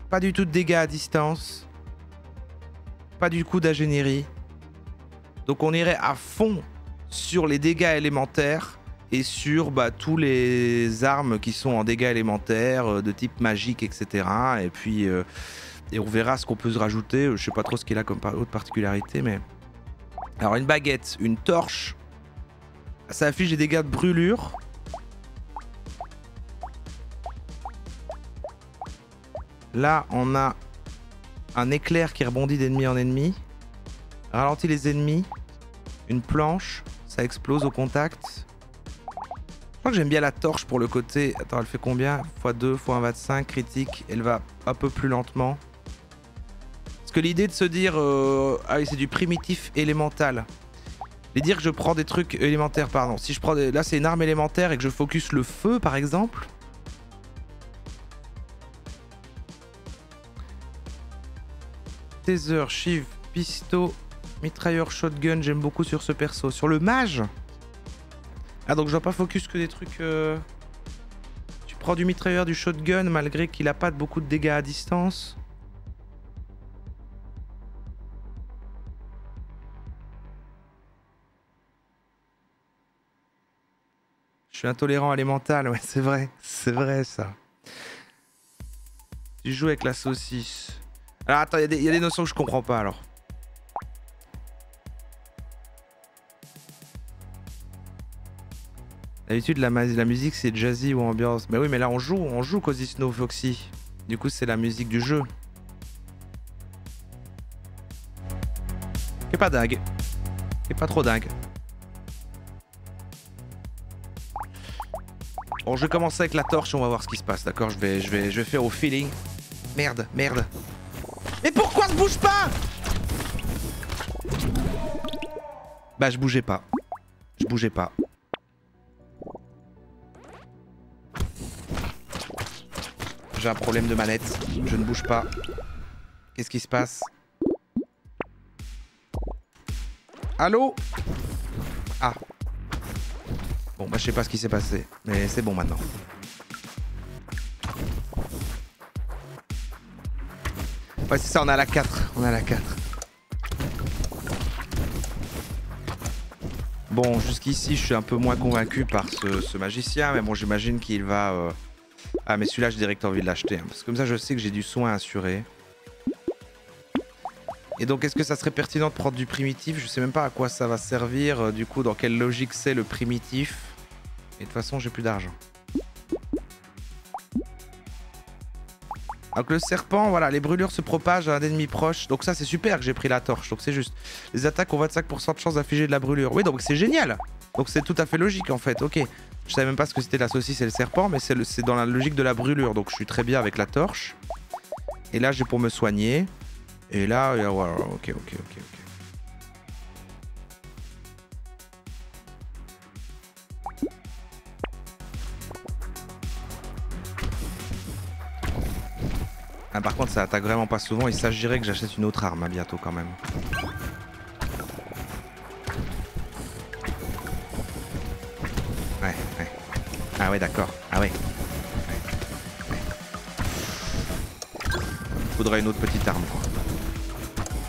Pas du tout de dégâts à distance. Pas du coup d'ingénierie. Donc on irait à fond sur les dégâts élémentaires et sur tous les armes qui sont en dégâts élémentaires, de type magique, etc. Et puis et on verra ce qu'on peut se rajouter. Je sais pas trop ce qu'il a comme autre particularité, mais... Alors une baguette, une torche. Ça affiche des dégâts de brûlure. Là, on a un éclair qui rebondit d'ennemi en ennemi. Ralentit les ennemis. Une planche. Ça explose au contact. Je crois que j'aime bien la torche pour le côté... Attends, elle fait combien? x2, x1,25, critique. Elle va un peu plus lentement. Parce que l'idée de se dire... Ah oui, c'est du primitif élémental. Et dire que je prends des trucs élémentaires, pardon. Si je prends des... Là, c'est une arme élémentaire et que je focus le feu, par exemple... Taser, Shiv, Pisto, mitrailleur, shotgun, j'aime beaucoup sur ce perso. Sur le mage. Ah donc je dois pas focus que des trucs... Tu prends du mitrailleur, du shotgun, malgré qu'il a pas beaucoup de dégâts à distance. Je suis intolérant à l'élémental, ouais c'est vrai ça. Tu joues avec la saucisse. Alors attends, il y a des notions que je comprends pas alors. D'habitude la musique c'est jazzy ou ambiance. Mais oui mais là on joue Cozy Snow Foxy. Du coup c'est la musique du jeu. Qui est pas dingue. Qui est pas trop dingue. Bon je vais commencer avec la torche, on va voir ce qui se passe, d'accord, je vais faire au feeling. Merde. Mais pourquoi je bouge pas? Bah je bougeais pas. J'ai un problème de manette. Je ne bouge pas. Qu'est-ce qui se passe? Allô? Ah. Bon bah je sais pas ce qui s'est passé. Mais c'est bon maintenant. Ouais c'est ça, on a la 4. Bon, jusqu'ici, je suis un peu moins convaincu par ce magicien, mais bon, j'imagine qu'il va... Ah, mais celui-là, j'ai direct envie de l'acheter, hein, parce que comme ça, je sais que j'ai du soin assuré. Et donc est-ce que ça serait pertinent de prendre du primitif? Je sais même pas à quoi ça va servir, du coup dans quelle logique c'est le primitif. Et de toute façon j'ai plus d'argent. Donc le serpent, voilà, les brûlures se propagent à un ennemi proche. Donc ça c'est super que j'ai pris la torche, donc c'est juste. Les attaques ont 25% de chance d'infliger de la brûlure. Oui, donc c'est génial. Donc c'est tout à fait logique en fait, ok. Je savais même pas ce que c'était la saucisse et le serpent, mais c'est dans la logique de la brûlure. Donc je suis très bien avec la torche. Et là j'ai pour me soigner. Et là, voilà, ok. Ah, par contre ça attaque vraiment pas souvent, il s'agirait que j'achète une autre arme bientôt quand même. Ouais. Ah ouais d'accord, ah ouais. Faudrait une autre petite arme quoi.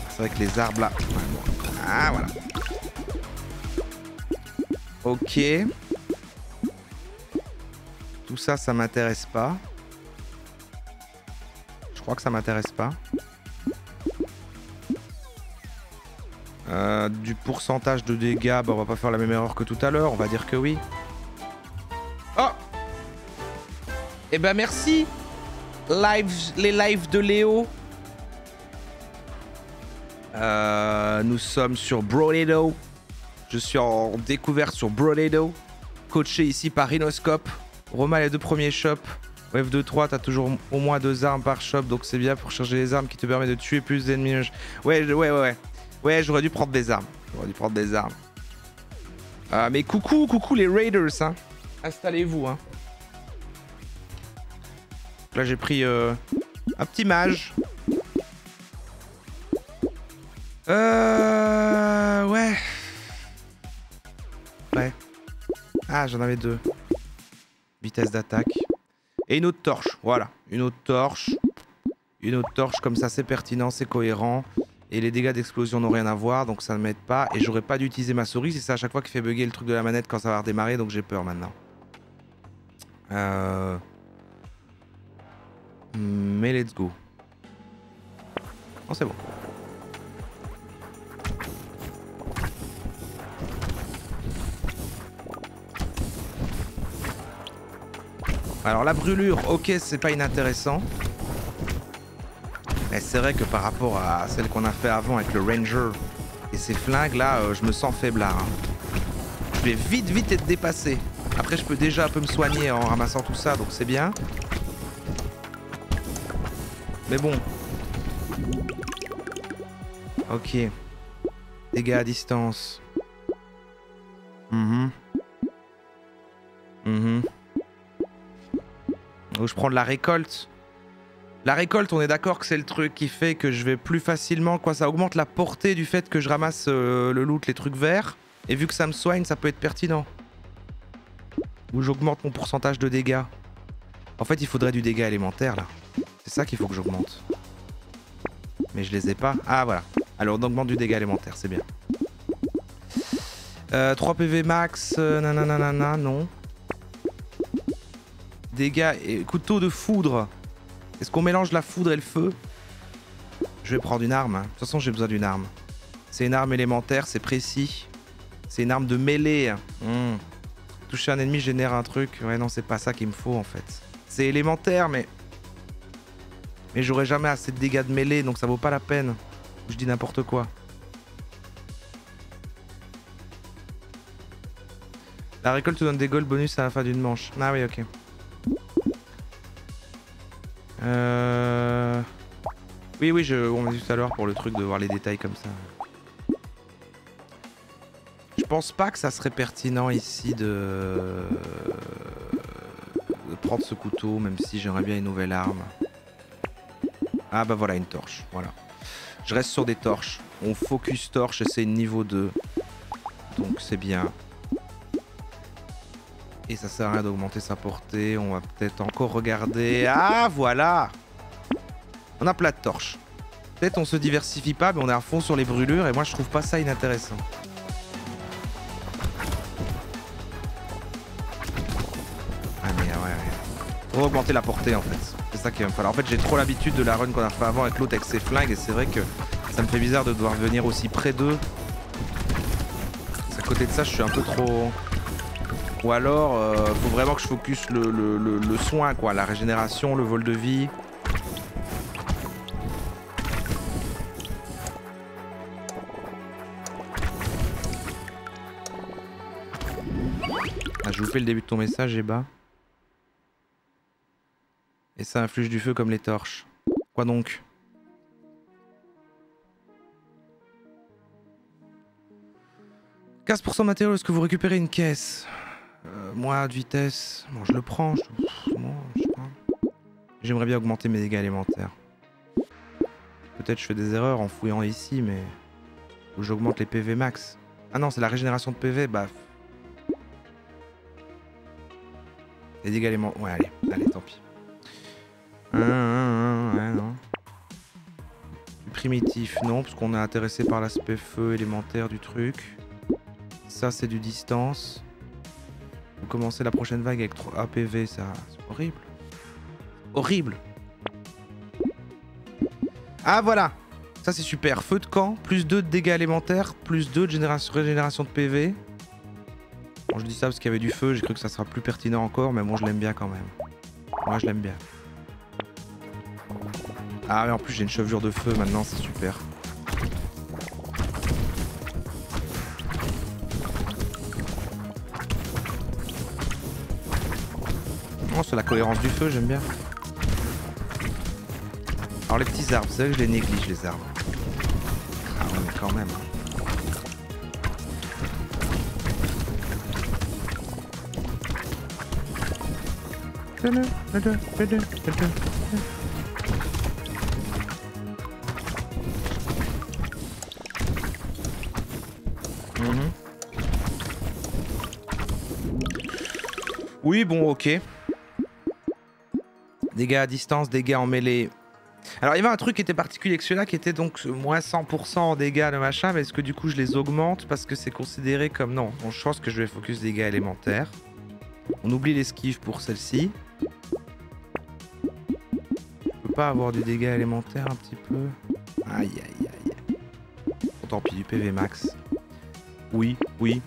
C'est vrai que les arbres là... Ah voilà. Ok. Tout ça, ça m'intéresse pas. Je crois que ça m'intéresse pas. Du pourcentage de dégâts, bah on va pas faire la même erreur que tout à l'heure, on va dire que oui. Oh! Eh ben merci les lives de Léo. Nous sommes sur Broledo. Je suis en découverte sur Broledo. Coaché ici par Rhinoscope. Roma les 2 premiers shops. Wave 2-3, t'as toujours au moins 2 armes par shop, donc c'est bien pour charger les armes qui te permet de tuer plus d'ennemis. Ouais, j'aurais dû prendre des armes. Mais coucou les Raiders, hein. Installez-vous, hein. Là j'ai pris un petit mage. Ouais. Ah, j'en avais 2. Vitesse d'attaque. Et une autre torche, voilà. Une autre torche, comme ça c'est pertinent, c'est cohérent. Et les dégâts d'explosion n'ont rien à voir, donc ça ne m'aide pas. Et j'aurais pas dû utiliser ma souris, c'est ça à chaque fois qui fait bugger le truc de la manette quand ça va redémarrer, donc j'ai peur maintenant. Mais let's go. Non, c'est bon. Alors la brûlure, ok, c'est pas inintéressant. Mais c'est vrai que par rapport à celle qu'on a fait avant avec le Ranger et ces flingues là, je me sens faiblard. Hein. Je vais vite être dépassé. Après je peux déjà un peu me soigner en ramassant tout ça, donc c'est bien. Mais bon. Ok. Dégâts à distance. Donc je prends de la récolte. La récolte, on est d'accord que c'est le truc qui fait que je vais plus facilement... Quoi, ça augmente la portée du fait que je ramasse le loot, les trucs verts. Et vu que ça me soigne, ça peut être pertinent. Ou j'augmente mon pourcentage de dégâts. En fait, il faudrait du dégât élémentaire, là. C'est ça qu'il faut que j'augmente. Mais je les ai pas. Ah, voilà. Alors, on augmente du dégât élémentaire, c'est bien. 3 PV max, nanana, non. Dégâts et couteau de foudre. Est-ce qu'on mélange la foudre et le feu? Je vais prendre une arme. Hein. De toute façon, j'ai besoin d'une arme. C'est une arme élémentaire, c'est précis. C'est une arme de mêlée. Toucher un ennemi génère un truc. Ouais, non, c'est pas ça qu'il me faut en fait. C'est élémentaire, mais j'aurai jamais assez de dégâts de mêlée, donc ça vaut pas la peine. Je dis n'importe quoi. La récolte te donne des gold bonus à la fin d'une manche. Ah oui, ok. Oui, on m'a dit tout à l'heure pour le truc de voir les détails comme ça. Je pense pas que ça serait pertinent ici de prendre ce couteau, même si j'aimerais bien une nouvelle arme. Ah bah voilà, une torche, voilà. Je reste sur des torches. On focus torche et c'est niveau 2. Donc c'est bien. Et ça sert à rien d'augmenter sa portée. On va peut-être encore regarder. Ah voilà. On a plein de torches. Peut-être on se diversifie pas, mais on est à fond sur les brûlures. Et moi je trouve pas ça inintéressant. Ah mais ouais. Faut augmenter la portée en fait. C'est ça qu'il va me falloir. En fait j'ai trop l'habitude de la run qu'on a fait avant avec l'autre avec ses flingues. Et c'est vrai que Ça me fait bizarre de devoir venir aussi près d'eux. À côté de ça, je suis un peu trop... Ou alors, faut vraiment que je focus le soin, quoi. La régénération, le vol de vie. Ah, je vous fais le début de ton message, Eba. Et ça inflige du feu comme les torches. Quoi donc? « 15% de matériaux, est-ce que vous récupérez une caisse? Moi, de vitesse... Bon, je le prends. J'aimerais bien augmenter mes dégâts élémentaires. Peut-être je fais des erreurs en fouillant ici, mais... Faut que j'augmente les PV max. Ah non, c'est la régénération de PV, bah... Les dégâts élémentaires... Ouais, allez, tant pis. Ouais, non. Primitif, non, parce qu'on est intéressé par l'aspect feu élémentaire du truc. Ça, c'est du distance. Vous commencez la prochaine vague avec 3 APV, ça... C'est horrible. Horrible. Ah, voilà. Ça, c'est super. Feu de camp, plus 2 de dégâts élémentaires, plus 2 de régénération de PV. Bon, je dis ça parce qu'il y avait du feu, j'ai cru que ça sera plus pertinent encore, mais bon, je l'aime bien quand même. Moi, je l'aime bien. Ah, mais en plus, j'ai une chevelure de feu maintenant, c'est super. Oh, c'est la cohérence du feu, j'aime bien. Alors, les petits arbres, c'est vrai que je les néglige, les arbres. Ah ouais, mais quand même. Oui, bon, ok. Dégâts à distance, dégâts en mêlée. Alors, il y avait un truc qui était particulier avec celui-là, qui était donc moins 100% en dégâts de machin, mais est-ce que du coup je les augmente parce que c'est considéré comme... Non, bon, je pense que je vais focus dégâts élémentaires. On oublie l'esquive pour celle-ci. Je peux pas avoir du dégât élémentaire un petit peu? Aïe, aïe, aïe. Bon, tant pis, du PV max. Oui, oui.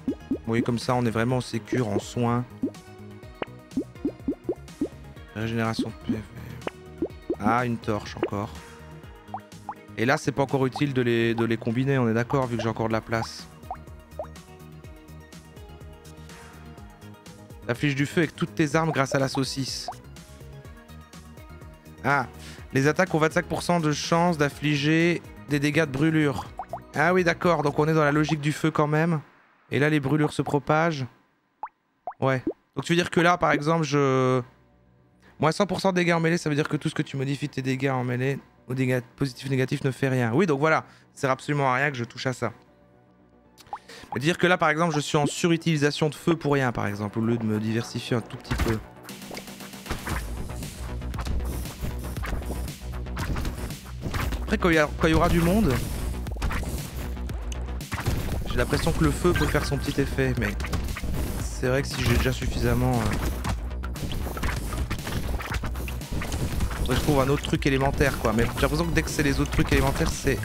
Oui, comme ça, on est vraiment sécure en soins. Régénération de PV. Ah, une torche encore. Et là, c'est pas encore utile de les combiner, on est d'accord, vu que j'ai encore de la place. Affiche du feu avec toutes tes armes grâce à la saucisse. Ah, les attaques ont 25% de chance d'affliger des dégâts de brûlure. Ah oui, d'accord, donc on est dans la logique du feu quand même. Et là, les brûlures se propagent. Ouais. Donc tu veux dire que là, par exemple, je... Moins 100% de dégâts en mêlée, ça veut dire que tout ce que tu modifies tes dégâts en mêlée, aux dégâts positifs ou négatifs, ne fait rien. Oui, donc voilà, ça sert absolument à rien que je touche à ça. Ça veut dire que là, par exemple, je suis en surutilisation de feu pour rien, par exemple, au lieu de me diversifier un tout petit peu. Après, quand il y aura du monde, j'ai l'impression que le feu peut faire son petit effet, mais c'est vrai que si j'ai déjà suffisamment... Je trouve un autre truc élémentaire quoi, mais j'ai l'impression que dès que c'est les autres trucs élémentaires, c'est...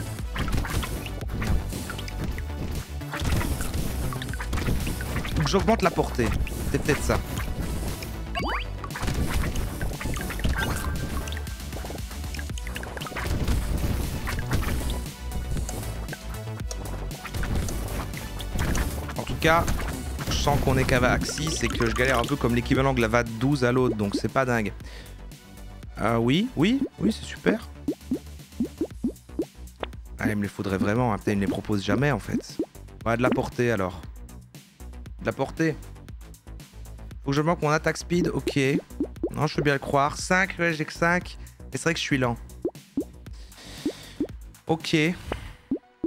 Donc j'augmente la portée, c'est peut-être ça. En tout cas, je sens qu'on est qu'à VAC 6 et que je galère un peu comme l'équivalent de la VAC 12 à l'autre, donc c'est pas dingue. Oui, c'est super. Ah, il me les faudrait vraiment, hein. Putain, il me les propose jamais en fait. Ouais, de la portée alors. De la portée. Faut que je manque mon attaque speed, ok. Non, je peux bien le croire. 5, ouais, j'ai que 5. Et c'est vrai que je suis lent. Ok.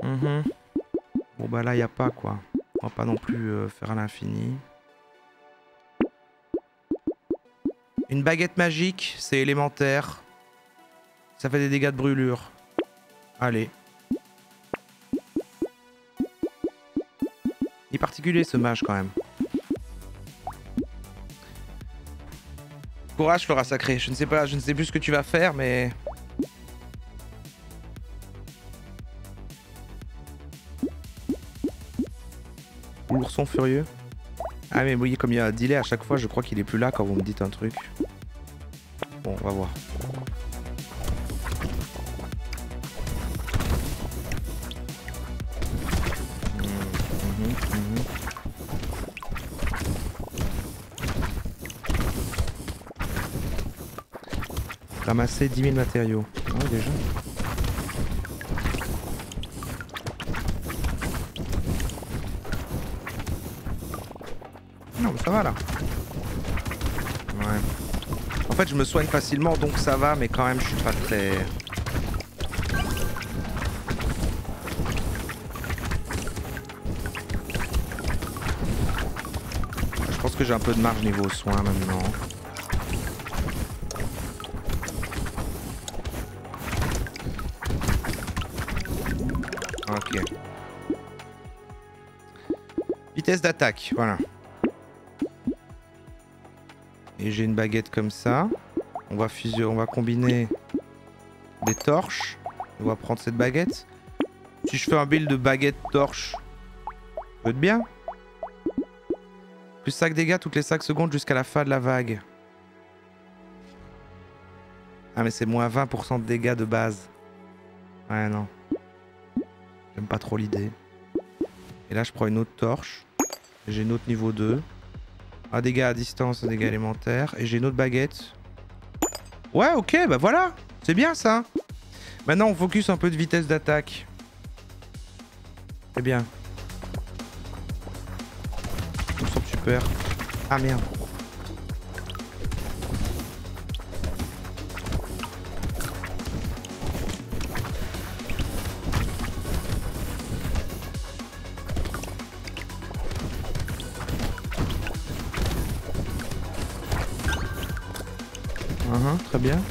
Bon bah là, y a pas quoi. On va pas non plus faire à l'infini. Une baguette magique, c'est élémentaire. Ça fait des dégâts de brûlure. Allez. Il est particulier ce mage quand même. Courage Flora Sacrée, je ne sais plus ce que tu vas faire mais... Ou l'ourson furieux. Ah mais vous voyez comme il y a un delay à chaque fois, je crois qu'il est plus là quand vous me dites un truc. Bon, on va voir. Ramasser 10 000 matériaux. Ah, déjà. Non mais ça va là. Ouais. En fait je me soigne facilement donc ça va mais quand même je suis pas très... Je pense que j'ai un peu de marge niveau soins maintenant. Ok. Vitesse d'attaque, voilà. Et j'ai une baguette comme ça. On va combiner des torches. On va prendre cette baguette. Si je fais un build de baguette torche, ça peut être bien. Plus 5 dégâts toutes les 5 secondes jusqu'à la fin de la vague. Ah mais c'est moins 20% de dégâts de base. Ouais non. J'aime pas trop l'idée. Et là je prends une autre torche. J'ai une autre niveau 2. Un dégât à distance, un dégât élémentaire. Et j'ai une autre baguette. Ouais ok bah voilà. C'est bien ça. Maintenant on focus un peu de vitesse d'attaque. C'est bien. On sent super. Ah merde. Très bien.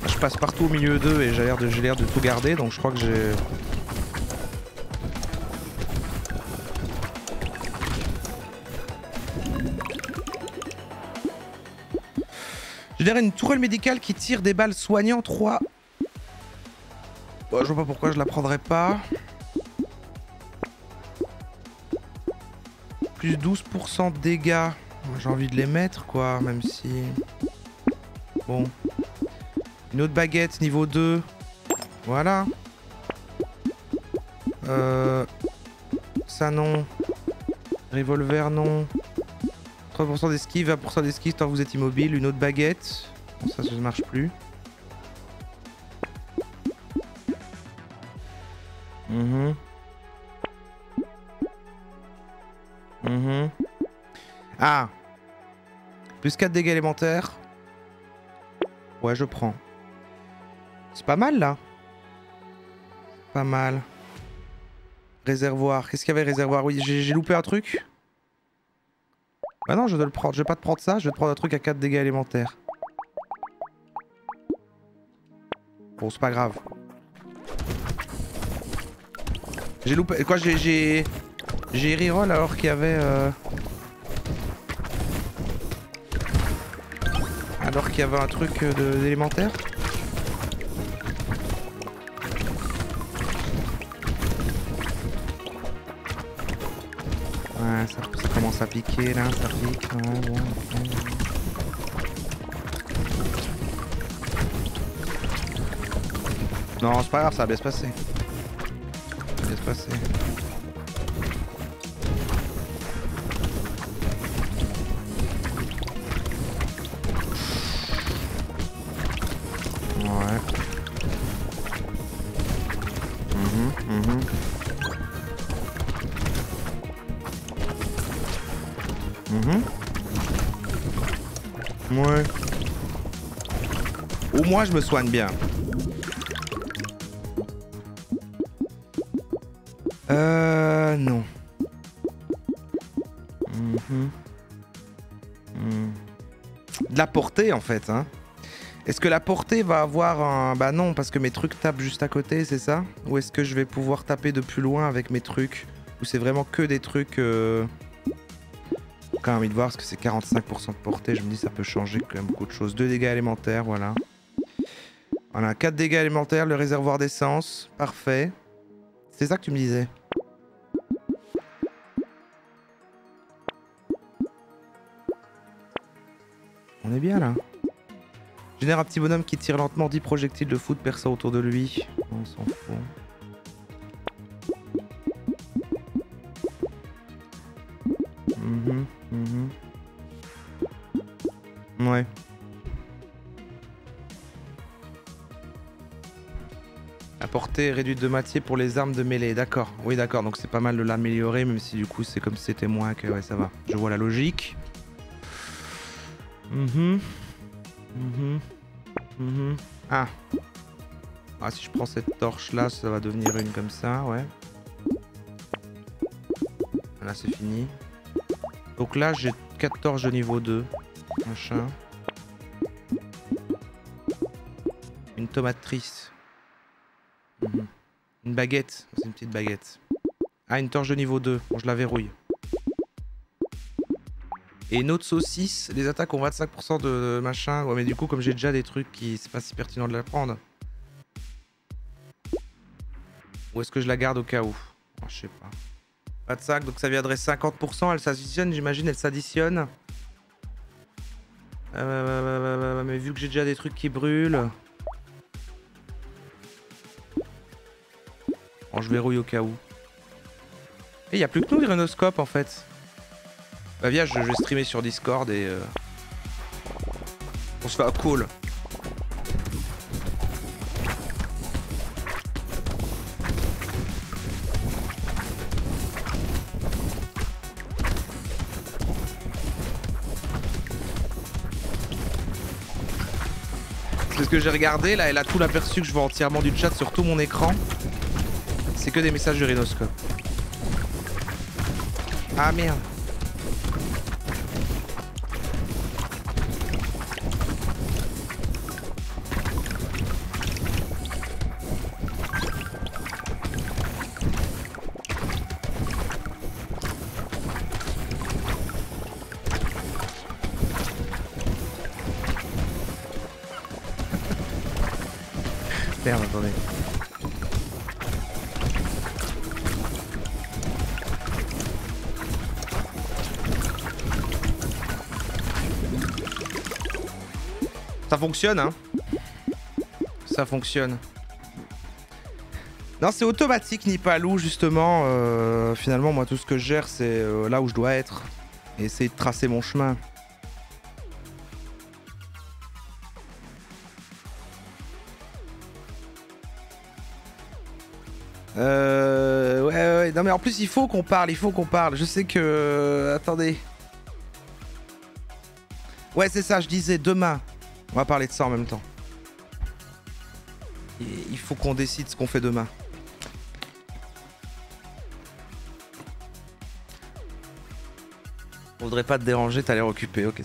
Je passe partout au milieu d'eux et j'ai l'air de tout garder donc je crois que j'ai... Je dirais une tourelle médicale qui tire des balles soignant 3. Bon, je vois pas pourquoi je la prendrais pas. Plus 12% de dégâts. J'ai envie de les mettre quoi, même si... Bon. Une autre baguette niveau 2. Voilà. Ça non. Revolver non. 30% d'esquive, 20% d'esquive tant que vous êtes immobile. Une autre baguette. Bon, ça ne marche plus. Ah. Plus 4 dégâts élémentaires. Ouais, je prends. C'est pas mal là. Pas mal. Réservoir. Qu'est-ce qu'il y avait réservoir? Oui, j'ai loupé un truc. Bah non, je dois le prendre. Je vais pas te prendre ça. Je vais te prendre un truc à 4 dégâts élémentaires. Bon, c'est pas grave. J'ai loupé... Quoi, j'ai reroll alors qu'il y avait... Alors qu'il y avait un truc d'élémentaire. Ouais, ça commence à piquer là, ça pique. Ouais, bon, okay. Non, c'est pas grave, ça va bien se passer. Ça va bien se passer. Ouais. Ouais. Au moins je me soigne bien. Non. De la portée en fait, hein. Est-ce que la portée va avoir un... Bah non, parce que mes trucs tapent juste à côté, c'est ça? Ou est-ce que je vais pouvoir taper de plus loin avec mes trucs? Ou c'est vraiment que des trucs... Quand même envie de voir, parce que c'est 45% de portée, je me dis ça peut changer quand même beaucoup de choses. 2 dégâts élémentaires, voilà. Voilà, 4 dégâts élémentaires, le réservoir d'essence, parfait. C'est ça que tu me disais? On est bien là. Génère un petit bonhomme qui tire lentement 10 projectiles de foot perçant autour de lui. On s'en fout. Ouais. La portée réduite de moitié pour les armes de mêlée, d'accord. Oui d'accord, donc c'est pas mal de l'améliorer, même si du coup c'est comme si c'était moins que... Ouais ça va, je vois la logique. Ah. Ah, si je prends cette torche là, ça va devenir une comme ça, ouais. Là c'est fini. Donc là j'ai 4 torches de niveau 2. Machin. Une tomatrice. Une baguette, c'est une petite baguette. Ah, une torche de niveau 2, bon je la verrouille. Et une autre saucisse, les attaques ont 25% de machin. Ouais mais du coup comme j'ai déjà des trucs qui c'est pas si pertinent de la prendre. Ou est-ce que je la garde au cas où? Oh, je sais pas. Pas de sac, donc ça viendrait 50%, elle s'additionne, j'imagine, elle s'additionne. Mais vu que j'ai déjà des trucs qui brûlent... Bon, je verrouille au cas où. Et y a plus que nous, les rhinoscopes, en fait. Bah viens, je vais streamer sur Discord et... On se fait un call. C'est ce que j'ai regardé, là, elle a tout l'aperçu que je vois entièrement du chat sur tout mon écran. C'est que des messages de rhinoscope. Ah merde. Merde, attendez. Ça fonctionne, hein. Ça fonctionne. Non, c'est automatique, Nipalou, justement. Finalement, moi, tout ce que je gère, c'est là où je dois être. Et essayer de tracer mon chemin. Ouais. Non, mais en plus, il faut qu'on parle, Je sais que... Attendez. Ouais, c'est ça, je disais demain. On va parler de ça en même temps. Et il faut qu'on décide ce qu'on fait demain. On voudrait pas te déranger, t'as l'air occupé, ok.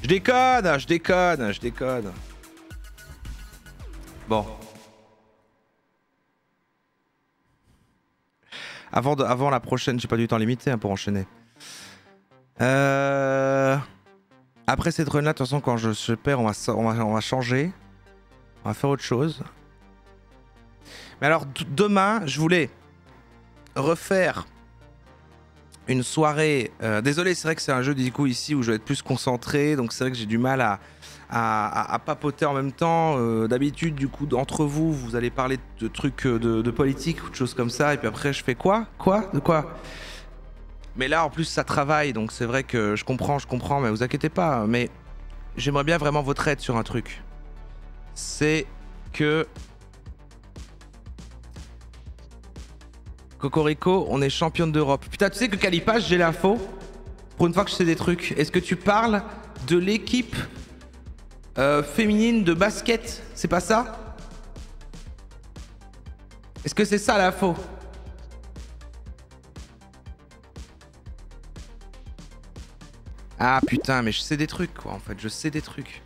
Je déconne. Bon. Avant la prochaine, j'ai pas du temps limité hein, pour enchaîner. Après cette run là, de toute façon, quand je perds, on va changer. On va faire autre chose. Mais alors, demain, je voulais refaire une soirée. Désolé, c'est vrai que c'est un jeu du coup ici où je vais être plus concentré. Donc c'est vrai que j'ai du mal à papoter en même temps. D'habitude, du coup, entre vous, vous allez parler de trucs de politique ou de choses comme ça. Et puis après, je fais quoi? De quoi? Mais là, en plus, ça travaille. Donc c'est vrai que je comprends. Mais vous inquiétez pas. Mais j'aimerais bien vraiment votre aide sur un truc. C'est que... Cocorico, on est championne d'Europe. Putain, tu sais que Calipas, j'ai l'info. Pour une fois que je sais des trucs. Est-ce que tu parles de l'équipe féminine de basket? C'est pas ça? Est-ce que c'est ça l'info? Ah putain, mais je sais des trucs quoi en fait, je sais des trucs.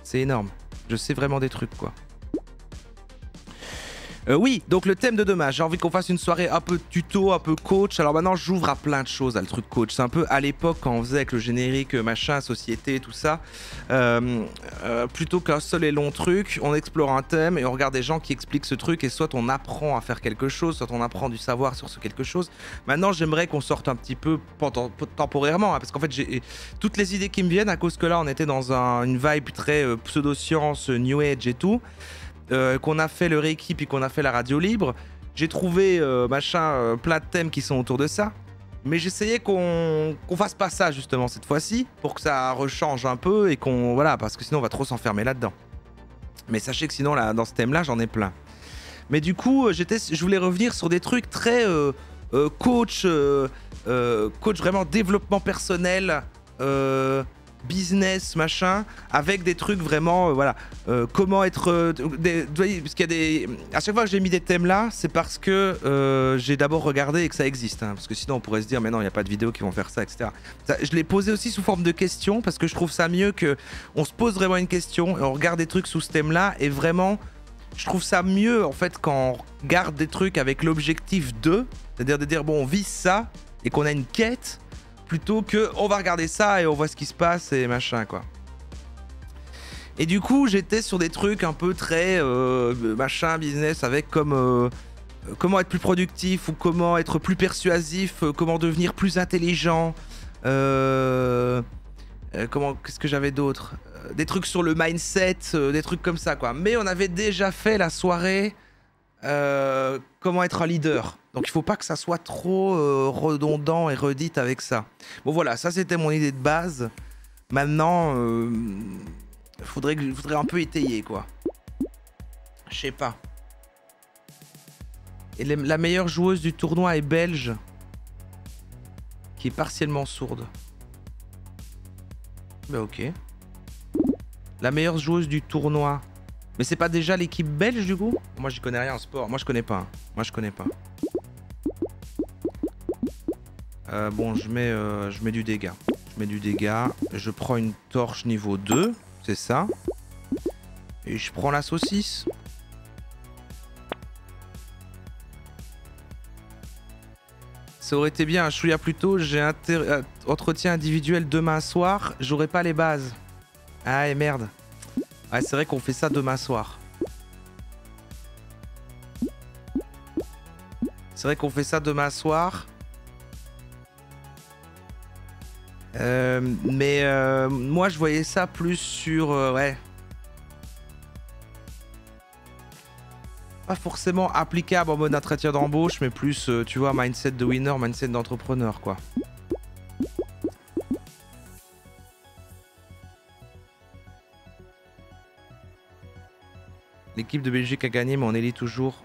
C'est énorme. Je sais vraiment des trucs quoi. Oui, donc le thème de demain, j'ai envie qu'on fasse une soirée un peu tuto, un peu coach. Alors maintenant j'ouvre à plein de choses, à le truc coach. C'est un peu à l'époque quand on faisait avec le générique, machin, société, tout ça. Plutôt qu'un seul et long truc, on explore un thème et on regarde des gens qui expliquent ce truc et soit on apprend à faire quelque chose, soit on apprend du savoir sur ce quelque chose. Maintenant j'aimerais qu'on sorte un petit peu temporairement, hein, parce qu'en fait j'ai toutes les idées qui me viennent à cause que là on était dans une vibe très pseudo-science, new age et tout. Qu'on a fait le Reiki puis qu'on a fait la radio libre, j'ai trouvé plein de thèmes qui sont autour de ça. Mais j'essayais qu'on fasse pas ça justement cette fois-ci pour que ça rechange un peu et qu'on voilà parce que sinon on va trop s'enfermer là-dedans. Mais sachez que sinon là dans ce thème-là j'en ai plein. Mais du coup je voulais revenir sur des trucs très coach vraiment développement personnel. Business machin avec des trucs vraiment comment être parce qu'il y a des à chaque fois que j'ai mis des thèmes là c'est parce que j'ai d'abord regardé et que ça existe hein, parce que sinon on pourrait se dire mais non il n'y a pas de vidéos qui vont faire ça etc. Je l'ai posé aussi sous forme de questions parce que je trouve ça mieux que on se pose vraiment une question et on regarde des trucs sous ce thème là et vraiment je trouve ça mieux en fait quand on regarde des trucs avec l'objectif c'est-à-dire de dire bon on vise ça et qu'on a une quête plutôt que on va regarder ça et on voit ce qui se passe et machin quoi. Et du coup j'étais sur des trucs un peu très machin business avec comme comment être plus productif ou comment être plus persuasif, comment devenir plus intelligent, qu'est-ce que j'avais d'autre, des trucs sur le mindset, des trucs comme ça quoi. Mais on avait déjà fait la soirée comment être un leader. Donc il faut pas que ça soit trop redondant et redite avec ça. Bon voilà, ça c'était mon idée de base. Maintenant, faudrait un peu étayer quoi. Je sais pas. Et la meilleure joueuse du tournoi est belge, qui est partiellement sourde. Bah ok. La meilleure joueuse du tournoi. Mais c'est pas déjà l'équipe belge du coup? Moi j'y connais rien en sport. Moi je connais pas. Moi je connais pas. Bon, je mets du dégât. Je mets du dégât. Je prends une torche niveau 2. C'est ça. Et je prends la saucisse. Ça aurait été bien un chouïa plus tôt. J'ai entretien individuel demain soir. J'aurai pas les bases. Ah et merde. Ouais, c'est vrai qu'on fait ça demain soir. C'est vrai qu'on fait ça demain soir. Moi je voyais ça plus sur ouais, pas forcément applicable en mode entretien d'embauche mais plus tu vois mindset de winner, mindset d'entrepreneur quoi. L'équipe de Belgique a gagné mais on élit toujours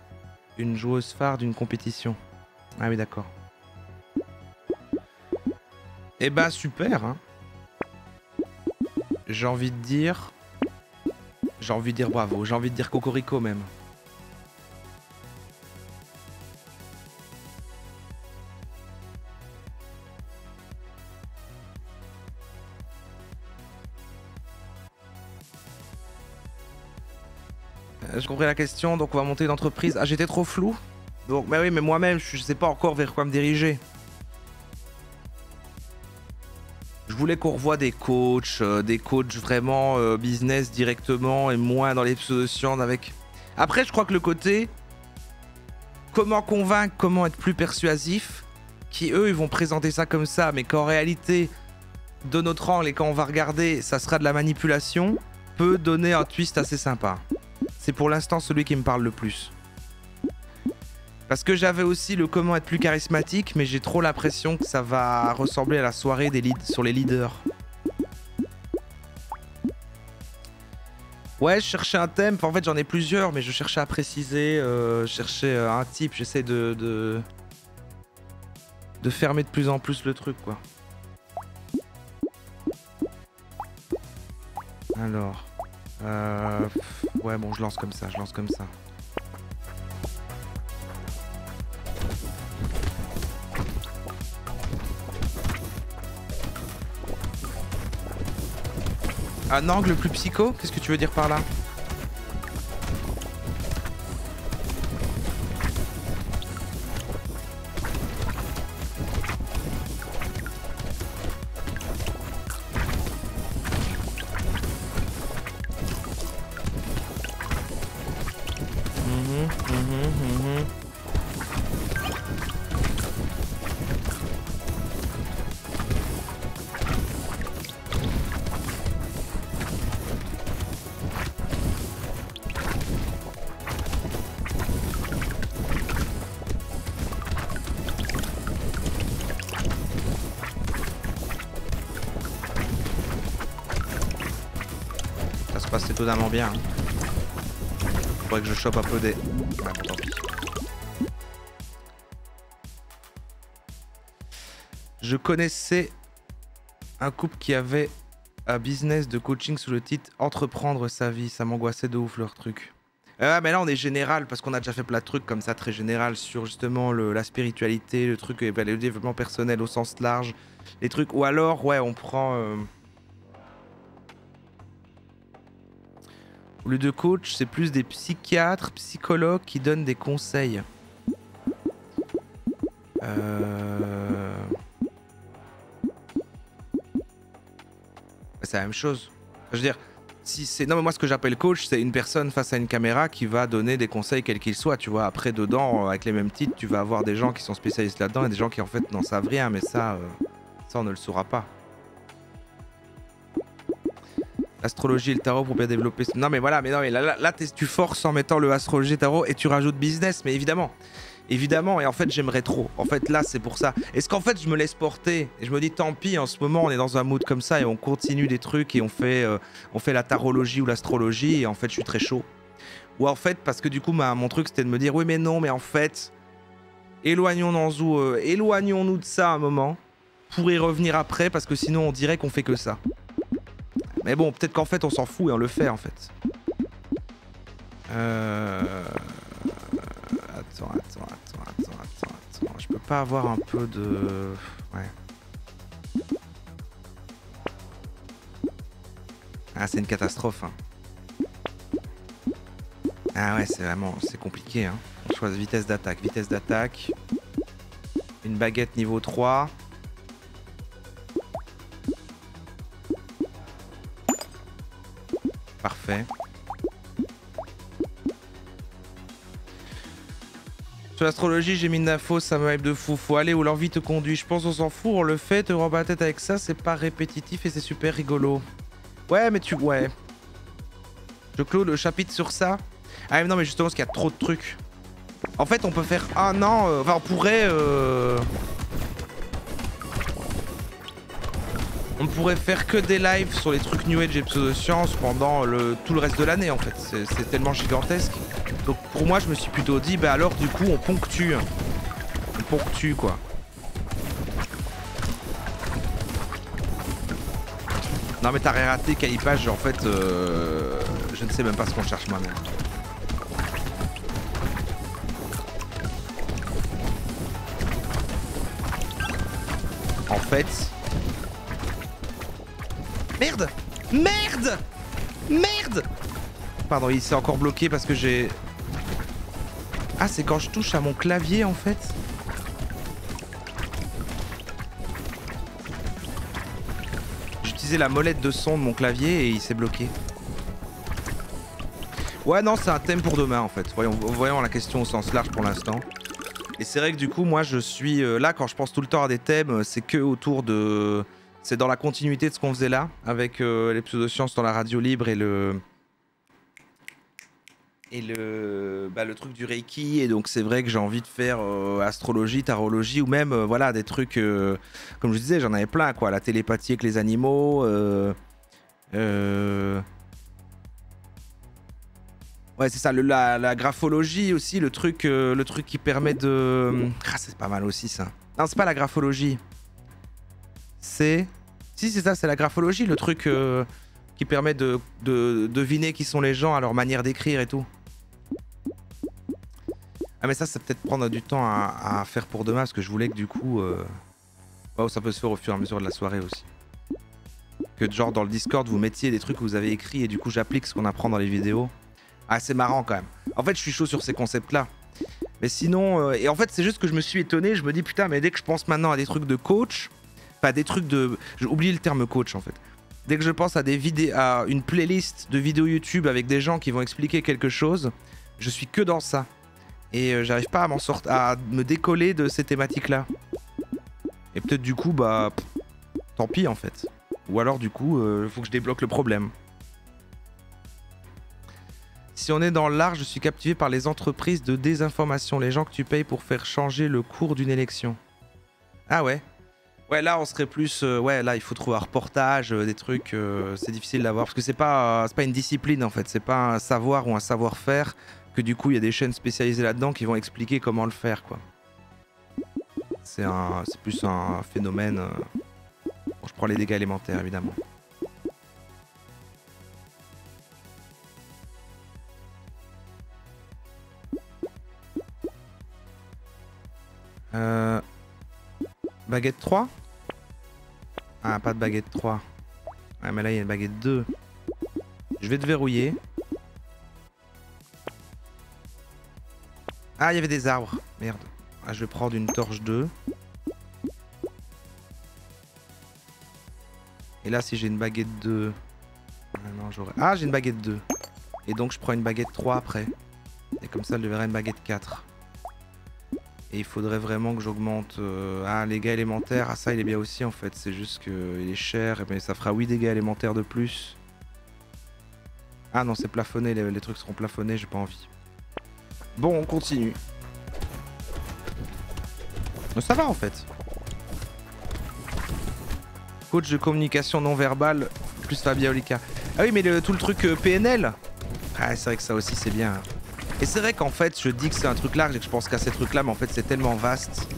une joueuse phare d'une compétition. Ah oui d'accord. Eh bah super hein. J'ai envie de dire bravo, j'ai envie de dire cocorico même. Je compris la question, donc on va monter l'entreprise. Ah j'étais trop flou. Donc bah oui mais moi-même je sais pas encore vers quoi me diriger. Je voulais qu'on revoie des coachs vraiment business directement et moins dans les pseudo-sciences avec... Après, je crois que le côté comment convaincre, comment être plus persuasif, qui eux, ils vont présenter ça comme ça, mais qu'en réalité, de notre angle et quand on va regarder, ça sera de la manipulation, peut donner un twist assez sympa. C'est pour l'instant celui qui me parle le plus. Parce que j'avais aussi le comment être plus charismatique, mais j'ai trop l'impression que ça va ressembler à la soirée des sur les leaders. Ouais, je cherchais un thème. Enfin, en fait, j'en ai plusieurs, mais je cherchais à préciser. Je cherchais un type. J'essaie de fermer de plus en plus le truc, quoi. Alors... ouais, bon, je lance comme ça, Un angle plus psycho? Qu'est-ce que tu veux dire par là? Passe étonnamment bien. Faudrait que je chope un peu des... Ah, tant pis. Je connaissais un couple qui avait un business de coaching sous le titre Entreprendre sa vie. Ça m'angoissait de ouf leur truc. Mais là on est général parce qu'on a déjà fait plein de trucs comme ça très général sur justement la spiritualité, le truc, le développement personnel au sens large, les trucs. Ou alors ouais on prend... Au lieu de coach, c'est plus des psychiatres, psychologues qui donnent des conseils. C'est la même chose. Je veux dire, si c'est... Non mais moi ce que j'appelle coach, c'est une personne face à une caméra qui va donner des conseils quels qu'ils soient. Tu vois, après dedans, avec les mêmes titres, tu vas avoir des gens qui sont spécialistes là-dedans et des gens qui en fait n'en savent rien. Mais ça on ne le saura pas. L'astrologie et le tarot pour bien développer... Non mais voilà, mais là tu forces en mettant le astrologie et tarot et tu rajoutes business, mais évidemment. Évidemment, et en fait j'aimerais trop. En fait là c'est pour ça. Est-ce qu'en fait je me laisse porter et je me dis tant pis, en ce moment on est dans un mood comme ça et on continue des trucs et on fait la tarologie ou l'astrologie et en fait je suis très chaud. Ou en fait parce que du coup mon truc c'était de me dire oui mais non mais en fait éloignons-nous de ça un moment pour y revenir après parce que sinon on dirait qu'on fait que ça. Mais bon, peut-être qu'en fait on s'en fout et on le fait en fait. Attends. Je peux pas avoir un peu de... Ouais. Ah c'est une catastrophe. Hein. Ah ouais c'est vraiment... C'est compliqué. Hein. On choisit vitesse d'attaque. Une baguette niveau 3. Parfait. Sur l'astrologie, j'ai mis une info, ça me hype de fou. Faut aller où l'envie te conduit. Je pense on s'en fout, on le fait, te rend pas la tête avec ça, c'est pas répétitif et c'est super rigolo. Ouais, mais ouais. Je clôt le chapitre sur ça. Ah mais non, mais justement, parce qu'il y a trop de trucs. En fait, on peut faire un an... Enfin, on pourrait... On pourrait faire que des lives sur les trucs New Age et pseudo-sciences pendant tout le reste de l'année en fait. C'est tellement gigantesque. Donc pour moi je me suis plutôt dit bah alors du coup on ponctue. On ponctue quoi. Non mais t'as rien raté Calipage en fait je ne sais même pas ce qu'on cherche moi-même. En fait... Merde! Merde! Merde! Pardon, il s'est encore bloqué parce que j'ai... Ah, c'est quand je touche à mon clavier, en fait. J'utilisais la molette de son de mon clavier et il s'est bloqué. Ouais, non, c'est un thème pour demain, en fait. Voyons la question au sens large pour l'instant. Et c'est vrai que du coup, moi, je suis... là, quand je pense tout le temps à des thèmes, c'est que autour de... C'est dans la continuité de ce qu'on faisait là, avec les pseudosciences dans la radio libre et le truc du Reiki. Et donc c'est vrai que j'ai envie de faire astrologie, tarologie ou même voilà des trucs, comme je disais, j'en avais plein quoi, la télépathie avec les animaux. Ouais c'est ça, la graphologie aussi, le truc qui permet de... Ah c'est pas mal aussi ça. Non c'est pas la graphologie. C'est... Si c'est ça, c'est la graphologie, le truc qui permet de deviner qui sont les gens à leur manière d'écrire et tout. Ah mais ça peut-être prendre du temps à faire pour demain parce que je voulais que du coup... Oh, ça peut se faire au fur et à mesure de la soirée aussi. Que genre dans le Discord vous mettiez des trucs que vous avez écrits et du coup j'applique ce qu'on apprend dans les vidéos. Ah c'est marrant quand même. En fait je suis chaud sur ces concepts là. Mais sinon, et en fait c'est juste que je me suis étonné, je me dis putain mais dès que je pense maintenant à des trucs de coach, enfin des trucs de... J'ai oublié le terme coach en fait. Dès que je pense à des vidéos, à une playlist de vidéos YouTube avec des gens qui vont expliquer quelque chose, je suis que dans ça. Et j'arrive pas à m'en sortir, à me décoller de ces thématiques là. Et peut-être du coup bah... tant pis en fait. Ou alors du coup, faut que je débloque le problème. Si on est dans l'art, je suis captivé par les entreprises de désinformation, les gens que tu payes pour faire changer le cours d'une élection. Ah ouais. Ouais, là on serait plus... ouais, là il faut trouver un reportage, des trucs, c'est difficile d'avoir. Parce que c'est pas une discipline en fait, c'est pas un savoir ou un savoir-faire. Que du coup il y a des chaînes spécialisées là-dedans qui vont expliquer comment le faire quoi. C'est plus un phénomène... Bon, je prends les dégâts élémentaires évidemment. Baguette 3 ? Ah, pas de baguette 3. Ah, mais là, il y a une baguette 2. Je vais te verrouiller. Ah, il y avait des arbres. Merde. Ah, je vais prendre une torche 2. Et là, si j'ai une baguette 2... Ah, non, j'aurais... Ah, j'ai une baguette 2. Et donc, je prends une baguette 3 après. Et comme ça, je verrai une baguette 4. Et il faudrait vraiment que j'augmente... Ah, les dégâts élémentaires. Ah, ça, il est bien aussi, en fait. C'est juste qu'il est cher. Mais ça fera 8 dégâts élémentaires de plus. Ah non, c'est plafonné. Les trucs seront plafonnés. J'ai pas envie. Bon, on continue. Mais ça va, en fait. Coach de communication non verbale plus Fabien Olika. Ah oui, mais tout le truc PNL. Ah, c'est vrai que ça aussi, c'est bien. Et c'est vrai qu'en fait, je dis que c'est un truc large et que je pense qu'à ces trucs-là, mais en fait, c'est tellement vaste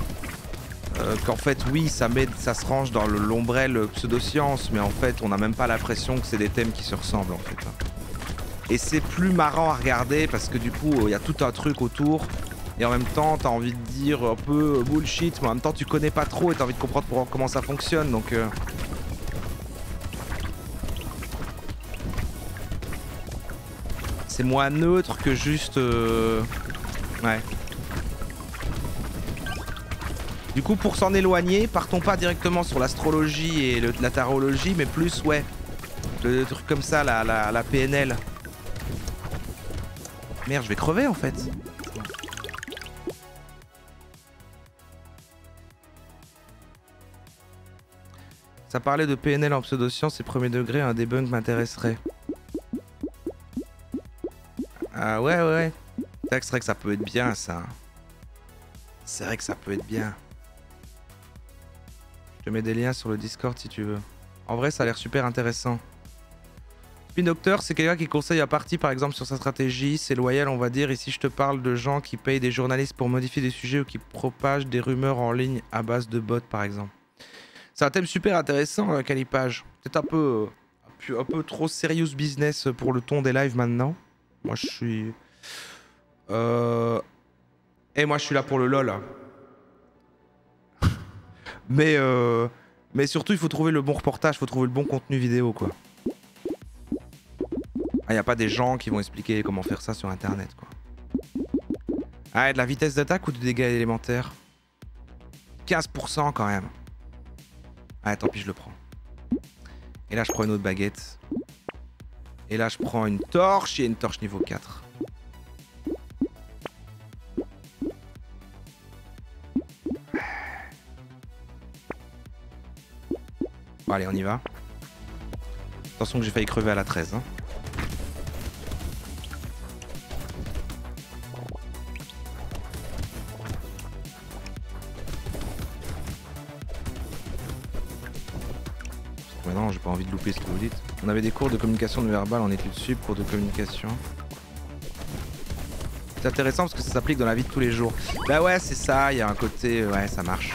qu'en fait, oui, ça se range dans l'ombrelle pseudoscience, mais en fait, on n'a même pas l'impression que c'est des thèmes qui se ressemblent, en fait. Et c'est plus marrant à regarder parce que du coup, il y a tout un truc autour. Et en même temps, t'as envie de dire un peu bullshit, mais en même temps, tu connais pas trop et t'as envie de comprendre comment ça fonctionne, donc... C'est moins neutre que juste... Ouais. Du coup, pour s'en éloigner, partons pas directement sur l'astrologie et la tarologie, mais plus, ouais, le truc comme ça, la PNL. Merde, je vais crever en fait. Ça parlait de PNL en pseudosciences et premier degré, un debunk m'intéresserait. Ah ouais, ouais. C'est vrai que ça peut être bien, ça. C'est vrai que ça peut être bien. Je te mets des liens sur le Discord si tu veux. En vrai, ça a l'air super intéressant. Spin Doctor, c'est quelqu'un qui conseille à partie, par exemple, sur sa stratégie. C'est loyal, on va dire. Ici, je te parle de gens qui payent des journalistes pour modifier des sujets ou qui propagent des rumeurs en ligne à base de bots, par exemple. C'est un thème super intéressant, Calipage. Peut-être un peu trop serious business pour le ton des lives maintenant. Moi, je suis... Et moi, je suis là pour le lol. Mais surtout, il faut trouver le bon reportage, il faut trouver le bon contenu vidéo, quoi. Ah, y a pas des gens qui vont expliquer comment faire ça sur Internet, quoi. Ah, de la vitesse d'attaque ou de dégâts élémentaires? 15% quand même. Ah, tant pis, je le prends. Et là, je prends une autre baguette. Et là, je prends une torche et une torche niveau 4. Bon, allez, on y va. Attention que j'ai failli crever à la 13. Hein. Ouais, non, j'ai pas envie de louper ce que vous dites. On avait des cours de communication non verbale en études sup, cours de communication. C'est intéressant parce que ça s'applique dans la vie de tous les jours. Bah ouais, c'est ça, il y a un côté... Ouais, ça marche.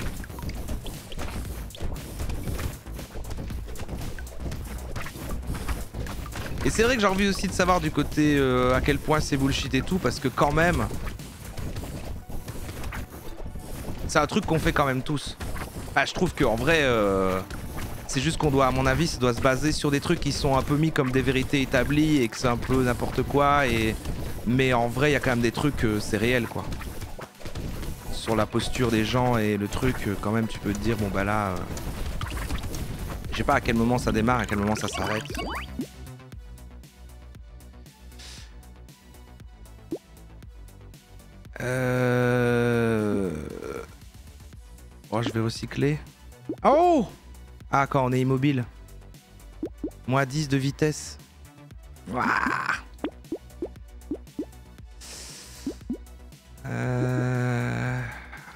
Et c'est vrai que j'ai envie aussi de savoir du côté à quel point c'est bullshit et tout, parce que quand même... C'est un truc qu'on fait quand même tous. Bah, je trouve qu'en vrai... C'est juste qu'on doit, à mon avis, ça doit se baser sur des trucs qui sont un peu mis comme des vérités établies et que c'est un peu n'importe quoi. Mais en vrai, il y a quand même des trucs, c'est réel quoi. Sur la posture des gens et le truc, quand même, tu peux te dire, bon bah là... je sais pas à quel moment ça démarre, à quel moment ça s'arrête. Oh, je vais recycler. Oh! Ah, quand on est immobile. Moins 10 de vitesse. Ouah.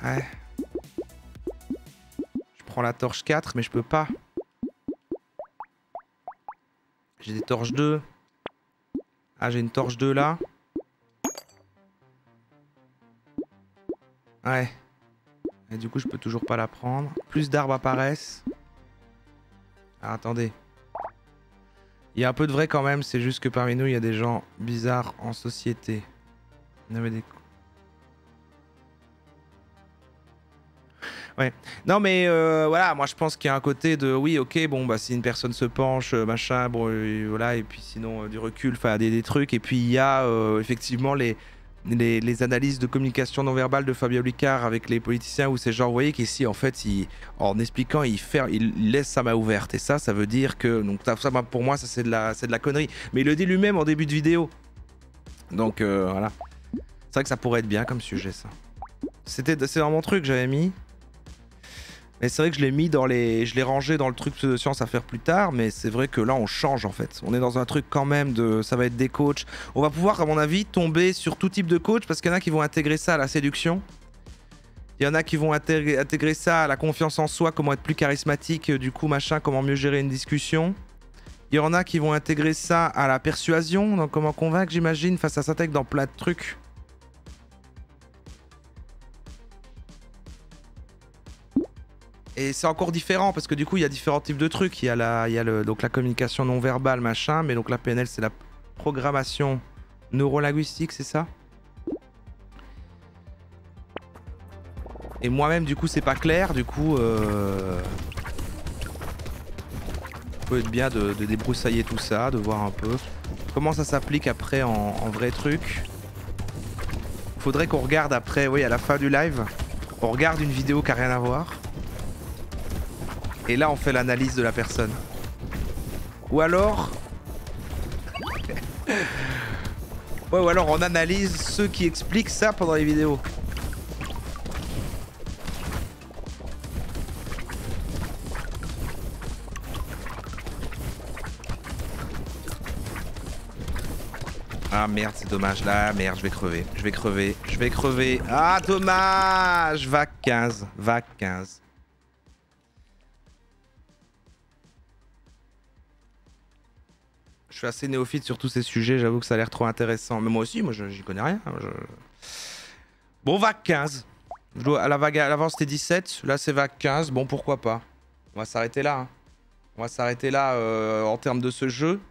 Ouais. Je prends la torche 4, mais je peux pas. J'ai des torches 2. Ah, j'ai une torche 2 là. Ouais. Et du coup, je peux toujours pas la prendre. Plus d'arbres apparaissent. Ah, attendez. Il y a un peu de vrai quand même, c'est juste que parmi nous, il y a des gens bizarres en société. Il y avait des... Ouais. Non mais voilà, moi je pense qu'il y a un côté de oui, ok, bon bah si une personne se penche, machin, bon voilà, et puis sinon du recul, enfin des trucs, et puis il y a effectivement les analyses de communication non verbale de Fabien Olicard avec les politiciens où c'est genre, vous voyez qu'ici en fait, en expliquant, il laisse sa main ouverte, et ça veut dire que, donc ça pour moi ça c'est de la connerie, mais il le dit lui-même en début de vidéo, donc voilà, c'est vrai que ça pourrait être bien comme sujet ça. C'est dans mon truc que j'avais mis. Mais c'est vrai que je l'ai mis dans les... Je l'ai rangé dans le truc de science à faire plus tard, mais c'est vrai que là on change en fait. On est dans un truc quand même de... Ça va être des coachs. On va pouvoir, à mon avis, tomber sur tout type de coach parce qu'il y en a qui vont intégrer ça à la séduction. Il y en a qui vont intégrer ça à la confiance en soi, comment être plus charismatique, du coup machin, comment mieux gérer une discussion. Il y en a qui vont intégrer ça à la persuasion, donc comment convaincre j'imagine, face à s'intègre dans plein de trucs. Et c'est encore différent parce que du coup il y a différents types de trucs. Il y a donc la communication non verbale machin, mais donc la PNL c'est la programmation neurolinguistique, c'est ça? Et moi-même du coup c'est pas clair, du coup peut être bien de débroussailler tout ça, de voir un peu comment ça s'applique après en vrai truc. Faudrait qu'on regarde après, oui, à la fin du live, on regarde une vidéo qui a rien à voir. Et là on fait l'analyse de la personne. Ou alors... ouais, ou alors on analyse ceux qui expliquent ça pendant les vidéos. Ah merde, c'est dommage. Là, merde, je vais crever. Je vais crever. Ah, dommage. VAC 15. VAC 15. Je suis assez néophyte sur tous ces sujets, j'avoue que ça a l'air trop intéressant. Mais moi aussi, moi j'y connais rien. Bon, VAC 15. À l'avant c'était 17, là c'est VAC 15. Bon, pourquoi pas. On va s'arrêter là. Hein. On va s'arrêter là en termes de ce jeu.